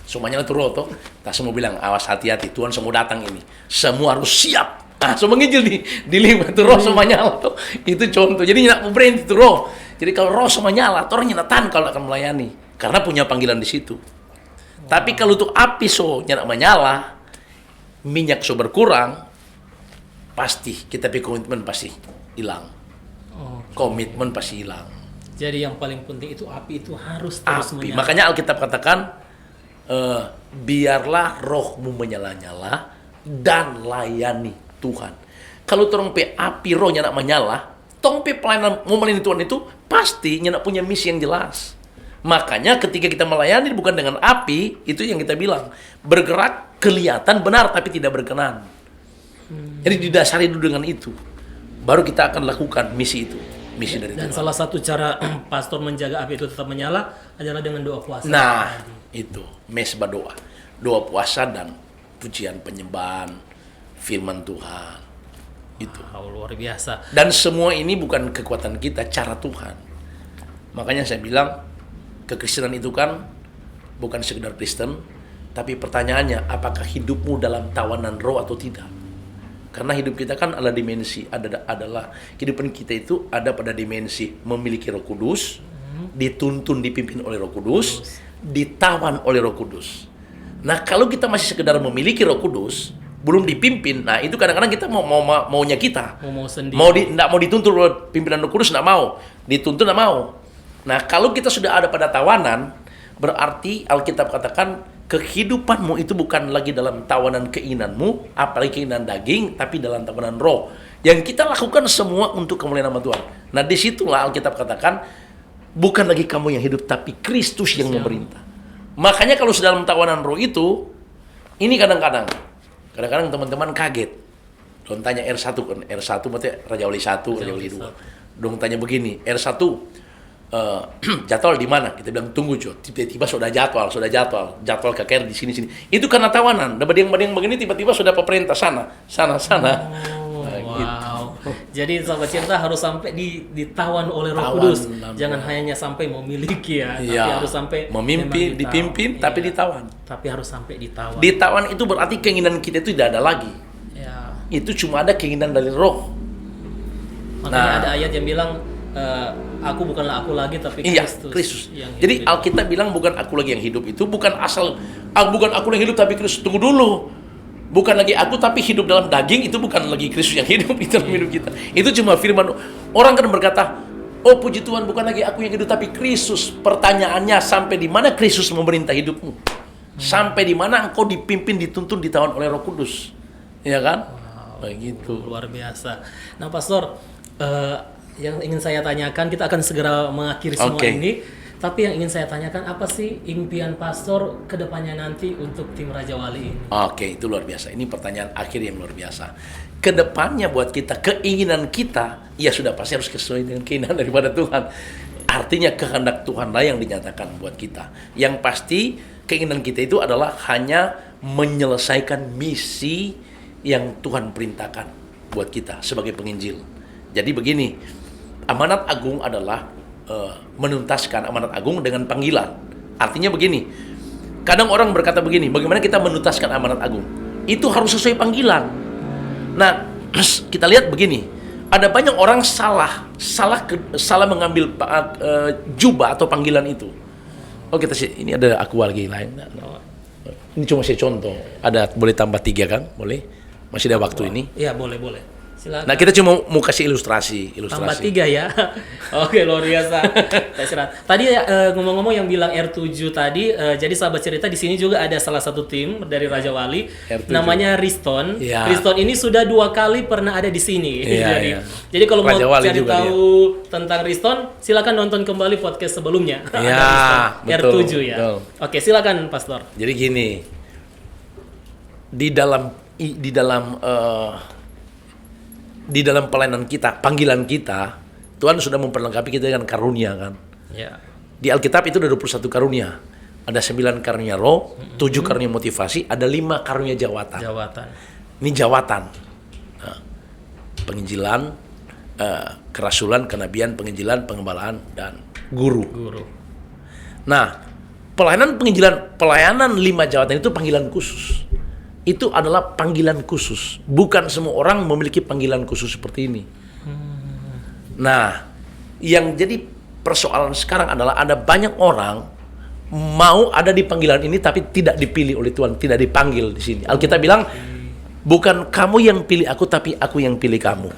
semuanya itu roto, tak semua bilang awas hati-hati, Tuhan semua datang ini, semua harus siap. Semua ngijil di lift itu roh semua nyala tuh, itu contoh. Jadi nyak berhenti itu roh. Jadi kalau roh semua nyala, orang nyenatan kalau akan melayani, karena punya panggilan di situ. Tapi kalau tuh api nyak menyala, minyak berkurang, pasti kita komitmen pasti hilang. Komitmen pasti hilang. Jadi yang paling penting itu api itu harus terus Api. menyala. Makanya Alkitab katakan, biarlah rohmu menyala-nyala dan layani Tuhan. Kalau orang api rohnya nak menyala, tong pelayanan mau melayani Tuhan itu pasti nak punya misi yang jelas. Makanya ketika kita melayani bukan dengan api, itu yang kita bilang bergerak kelihatan benar tapi tidak berkenan. Jadi didasari dulu dengan itu, baru kita akan lakukan misi itu, misi dari Dan Tuhan. salah satu cara pastor menjaga api itu tetap menyala adalah dengan doa puasa. Nah, itu mesbah doa puasa dan pujian penyembahan firman Tuhan. Itu. Wow, luar biasa. Dan semua ini bukan kekuatan kita, cara Tuhan. Makanya saya bilang kekristenan itu kan bukan sekedar Kristen, tapi pertanyaannya apakah hidupmu dalam tawanan roh atau tidak? Karena hidup kita kan adalah dimensi, adalah kehidupan kita itu ada pada dimensi memiliki Roh Kudus, dituntun dipimpin oleh Roh Kudus, ditawan oleh Roh Kudus. Nah, kalau kita masih sekedar memiliki Roh Kudus, belum dipimpin, nah itu kadang-kadang kita maunya kita. Mau sendiri. Nggak mau dituntun oleh pimpinan Roh Kudus, nggak mau. Dituntun nggak mau. Nah, kalau kita sudah ada pada tawanan, berarti Alkitab katakan kehidupanmu itu bukan lagi dalam tawanan keinginanmu, apalagi keinginan daging, tapi dalam tawanan roh. Yang kita lakukan semua untuk kemuliaan nama Tuhan. Nah, disitulah Alkitab katakan, bukan lagi kamu yang hidup, tapi Kristus yang memerintah. Makanya kalau sudah dalam tawanan roh itu, ini kadang-kadang teman-teman kaget. Dong tanya R1 kan, R1 maksudnya Raja Wali 1, Raja Wali 2. Dong tanya begini, R1 jadwal di mana? Kita bilang tunggu Jo, tiba-tiba sudah jadwal KKR di sini. Itu karena tawanan. Dan bading begini tiba-tiba sudah perintah sana. Wow. Jadi sahabat cinta harus sampai ditawan oleh Roh Kudus. Jangan hanya sampai memiliki tapi harus sampai memimpin, dipimpin, tapi ditawan. Tapi harus sampai ditawan. Ditawan itu berarti keinginan kita itu tidak ada lagi. Ya. Itu cuma ada keinginan dari roh. Makanya ada ayat yang bilang aku bukanlah aku lagi tapi Kristus. Jadi Alkitab bilang bukan aku lagi yang hidup itu bukan asal bukan aku yang hidup tapi Kristus. Tunggu dulu. Bukan lagi aku tapi hidup dalam daging, itu bukan lagi Kristus yang hidup itu dalam hidup kita. Itu cuma firman. Orang kan berkata, "Oh puji Tuhan, bukan lagi aku yang hidup tapi Kristus." Pertanyaannya, sampai di mana Kristus memerintah hidupmu? Sampai di mana engkau dipimpin, dituntun, ditawan oleh Roh Kudus? Ya kan? Wow, begitu. Luar biasa. Nah, Pastor, yang ingin saya tanyakan, kita akan segera mengakhiri semua ini. Tapi yang ingin saya tanyakan, apa sih impian Pastor ke depannya nanti untuk tim Raja Wali ini? Oke, itu luar biasa. Ini pertanyaan akhir yang luar biasa. Kedepannya buat kita, keinginan kita, ya sudah pasti harus sesuai dengan keinginan daripada Tuhan. Artinya kehendak Tuhanlah yang dinyatakan buat kita. Yang pasti keinginan kita itu adalah hanya menyelesaikan misi yang Tuhan perintahkan buat kita sebagai penginjil. Jadi begini, amanat agung adalah menuntaskan amanat agung dengan panggilan. Artinya begini, kadang orang berkata begini, bagaimana kita menuntaskan amanat agung? Itu harus sesuai panggilan. Nah, kita lihat begini, ada banyak orang salah mengambil jubah atau panggilan itu. Oh kita sih, ini ada aku lagi lain. Ini cuma saya contoh. Ada boleh tambah 3 kan? Boleh? Masih ada waktu ini? Iya boleh. Silakan. Nah, kita cuma mau kasih ilustrasi. Tambah 3 ya. Oke, luar biasa. Tadi ngomong-ngomong yang bilang R7 tadi, jadi sahabat cerita di sini juga ada salah satu tim dari Raja Wali, R7. namanya Riston. Ya. Riston ini sudah 2 kali pernah ada di sini. Iya, Jadi kalau mau Raja Wali cari juga tahu tentang Riston, silakan nonton kembali podcast sebelumnya. Iya, Ada betul, R7 ya. betul. Oke, silakan Pastor. Jadi gini, di dalam pelayanan kita, panggilan kita, Tuhan sudah memperlengkapi kita dengan karunia kan. Ya. Di Alkitab itu ada 21 karunia. Ada 9 karunia roh, 7 karunia motivasi, ada 5 karunia jawatan. Ini jawatan. Nah, penginjilan, kerasulan, kenabian, penginjilan, pengembalaan, dan guru. Nah, pelayanan 5 jawatan itu panggilan khusus. Itu adalah panggilan khusus. Bukan semua orang memiliki panggilan khusus seperti ini. Nah, yang jadi persoalan sekarang adalah ada banyak orang mau ada di panggilan ini tapi tidak dipilih oleh Tuhan, tidak dipanggil di sini. Alkitab bilang, bukan kamu yang pilih aku, tapi aku yang pilih kamu.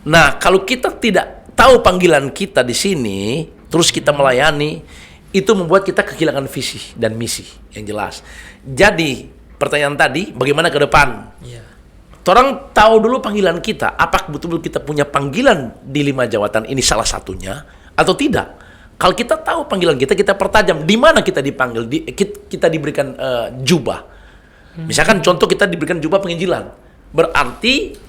Nah, kalau kita tidak tahu panggilan kita di sini, terus kita melayani, itu membuat kita kehilangan visi dan misi yang jelas. Jadi, pertanyaan tadi, bagaimana ke depan? Yeah. Orang tahu dulu panggilan kita, apakah betul-betul kita punya panggilan di 5 jawatan ini salah satunya, atau tidak? Kalau kita tahu panggilan kita, kita pertajam di mana kita dipanggil, kita diberikan jubah. Misalkan contoh kita diberikan jubah penginjilan, berarti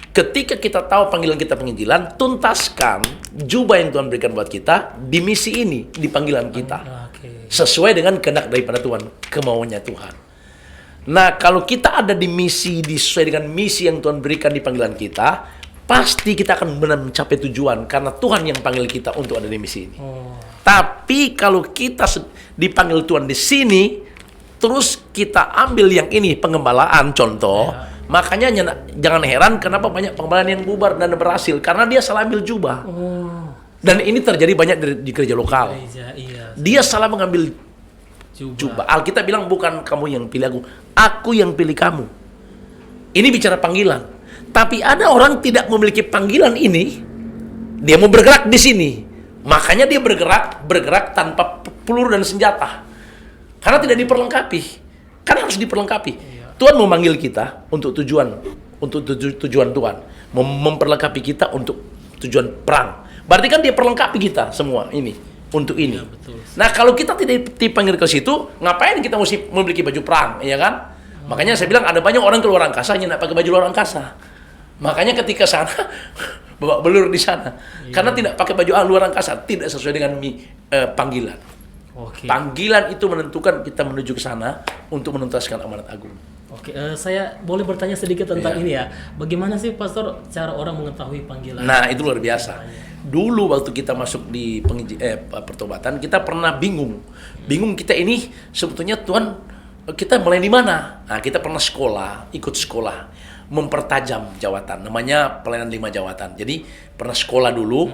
ketika kita tahu panggilan kita penginjilan, tuntaskan jubah yang Tuhan berikan buat kita di misi ini, di panggilan kita, sesuai dengan kehendak daripada Tuhan, kemauannya Tuhan. Nah, kalau kita ada di misi, sesuai dengan misi yang Tuhan berikan di panggilan kita, pasti kita akan benar mencapai tujuan, karena Tuhan yang panggil kita untuk ada di misi ini. Tapi kalau kita dipanggil Tuhan di sini, terus kita ambil yang ini, pengembalaan contoh, makanya jangan heran kenapa banyak pengembalaan yang bubar dan berhasil, karena dia salah ambil jubah. Dan ini terjadi banyak di gereja lokal. Dia salah mengambil jubah. Alkitab bilang, bukan kamu yang pilih aku yang pilih kamu. Ini bicara panggilan. Tapi ada orang tidak memiliki panggilan ini, dia mau bergerak di sini. Makanya dia bergerak tanpa peluru dan senjata. Karena tidak diperlengkapi. Karena harus diperlengkapi. Tuhan memanggil kita untuk tujuan Tuhan, memperlengkapi kita untuk tujuan perang. Berarti kan dia perlengkapi kita semua ini untuk ini. Ya, betul. Nah, kalau kita tidak dipanggil ke situ, ngapain kita mesti memiliki baju perang, ya kan? Makanya saya bilang ada banyak orang keluar angkasa hanya nak pakai baju luar angkasa. Makanya ketika sana bawa belur di sana, karena tidak pakai baju luar angkasa, tidak sesuai dengan panggilan. Panggilan itu menentukan kita menuju ke sana untuk menuntaskan amanat agung. Saya boleh bertanya sedikit tentang ini ya. Bagaimana sih Pastor cara orang mengetahui panggilan? Nah, itu luar biasa. Dulu waktu kita masuk di pertobatan, kita pernah bingung. Bingung kita ini sebetulnya Tuhan kita mulai di mana? Nah, kita pernah ikut sekolah, mempertajam jawatan. Namanya pelayanan 5 jawatan. Jadi pernah sekolah dulu,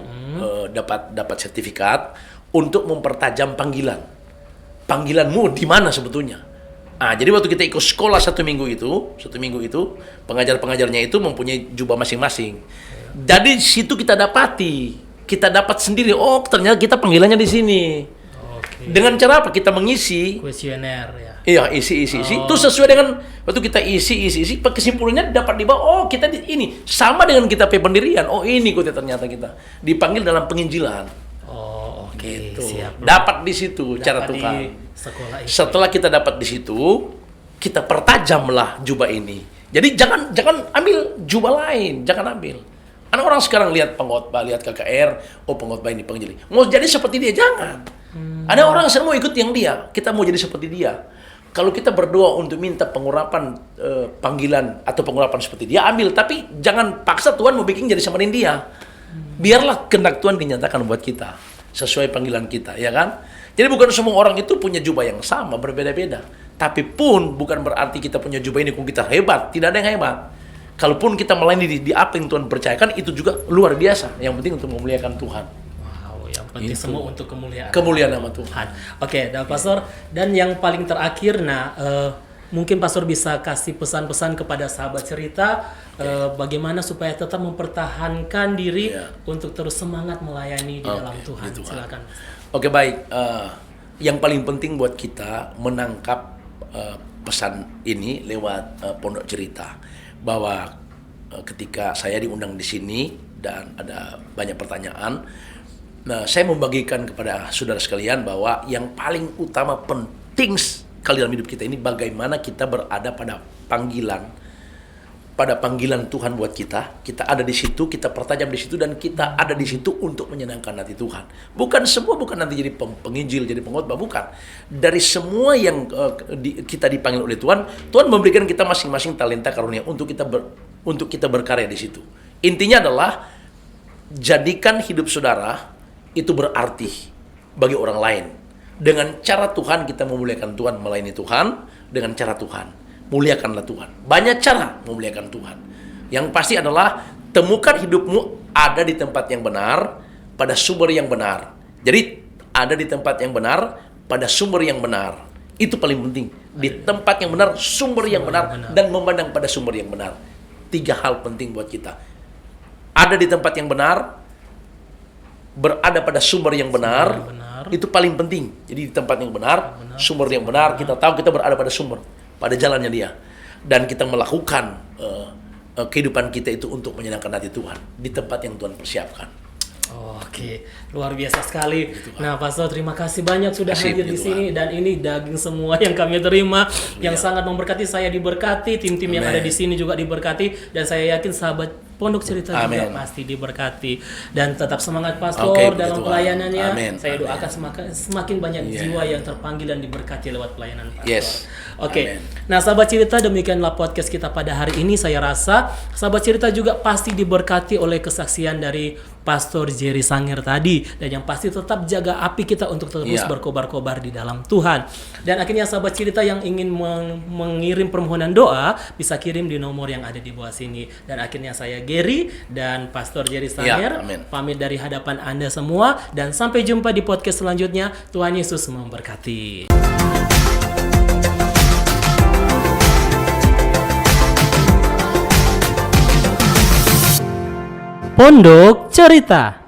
dapat sertifikat untuk mempertajam panggilan. Panggilanmu di mana sebetulnya? Nah, jadi waktu kita ikut sekolah satu minggu itu pengajar-pengajarnya itu mempunyai jubah masing-masing. Jadi situ kita dapat sendiri. Oh, ternyata kita panggilannya di sini. Dengan cara apa? Kita mengisi kuesioner ya. Iya, isi. Itu sesuai dengan waktu kita isi. Kesimpulannya dapat dibawa. Oh, kita ini sama dengan kita pendirian. Oh, ini kok ternyata kita dipanggil dalam penginjilan. Gitu. Siap. Dapat di situ cara Tuhan. Setelah kita dapat di situ, kita pertajamlah jubah ini. Jadi jangan ambil jubah lain, jangan ambil. Anak orang sekarang lihat pengkhotbah, lihat KKR, oh pengkhotbah ini penginjil. Mau jadi seperti dia, jangan. Ada orang yang mau ikut yang dia, kita mau jadi seperti dia. Kalau kita berdoa untuk minta pengurapan panggilan atau pengurapan seperti dia, ambil. Tapi jangan paksa Tuhan mau bikin jadi samarin dia. Biarlah kehendak Tuhan dinyatakan buat kita sesuai panggilan kita, ya kan? Jadi bukan semua orang itu punya jubah yang sama, berbeda-beda. Tapi pun bukan berarti kita punya jubah ini kok kita hebat, tidak ada yang hebat. Kalaupun kita melayani di apa yang Tuhan percayakan, itu juga luar biasa. Yang penting untuk memuliakan Tuhan. Wow, yang penting itu semua untuk kemuliaan nama Tuhan. Oke, dan Pastor, dan yang paling terakhir, Mungkin Pastor bisa kasih pesan-pesan kepada sahabat cerita bagaimana supaya tetap mempertahankan diri untuk terus semangat melayani di dalam Tuhan. Silakan. Oke, baik. Yang paling penting buat kita menangkap pesan ini lewat Pondok Cerita, bahwa ketika saya diundang di sini dan ada banyak pertanyaan, saya membagikan kepada saudara sekalian bahwa yang paling utama penting kali dalam hidup kita ini bagaimana kita berada pada panggilan Tuhan buat kita. Kita ada di situ, kita pertajam di situ, dan kita ada di situ untuk menyenangkan hati Tuhan. Bukan nanti jadi penginjil, jadi pengkhotbah, bukan. Dari semua yang kita dipanggil oleh Tuhan, Tuhan memberikan kita masing-masing talenta karunia untuk kita berkarya di situ. Intinya adalah jadikan hidup saudara itu berarti bagi orang lain. Dengan cara Tuhan kita memuliakan Tuhan, melayani Tuhan dengan cara Tuhan. Muliakanlah Tuhan. Banyak cara memuliakan Tuhan. Yang pasti adalah temukan hidupmu ada di tempat yang benar, pada sumber yang benar. Jadi ada di tempat yang benar, pada sumber yang benar. Itu paling penting. Di tempat yang benar, sumber yang benar, dan memandang pada sumber yang benar. 3 hal penting buat kita. Ada di tempat yang benar, berada pada sumber yang benar. Itu paling penting. Jadi di tempat yang benar, sumber yang benar, kita tahu kita berada pada sumber, pada jalannya Dia, dan kita melakukan kehidupan kita itu untuk menyenangkan hati Tuhan di tempat yang Tuhan persiapkan. Oke, luar biasa sekali. Nah, Pastor, terima kasih banyak sudah hadir di sini, dan ini daging semua yang kami terima yang sangat memberkati. Saya diberkati, tim-tim yang ada di sini juga diberkati, dan saya yakin sahabat Pondok Cerita juga pasti diberkati, dan tetap semangat Pastor dalam pelayanannya. Saya doakan semakin banyak jiwa yang terpanggil dan diberkati lewat pelayanan Pastor. Oke. Nah, sahabat cerita, demikianlah podcast kita pada hari ini. Saya rasa sahabat cerita juga pasti diberkati oleh kesaksian dari Pastor Jerry Sanger tadi, dan yang pasti tetap jaga api kita untuk terus berkobar-kobar di dalam Tuhan. Dan akhirnya sahabat cerita yang ingin mengirim permohonan doa bisa kirim di nomor yang ada di bawah sini. Dan akhirnya saya Gary dan Pastor Jerry Sanger pamit dari hadapan Anda semua, dan sampai jumpa di podcast selanjutnya. Tuhan Yesus memberkati. Pondok Cerita.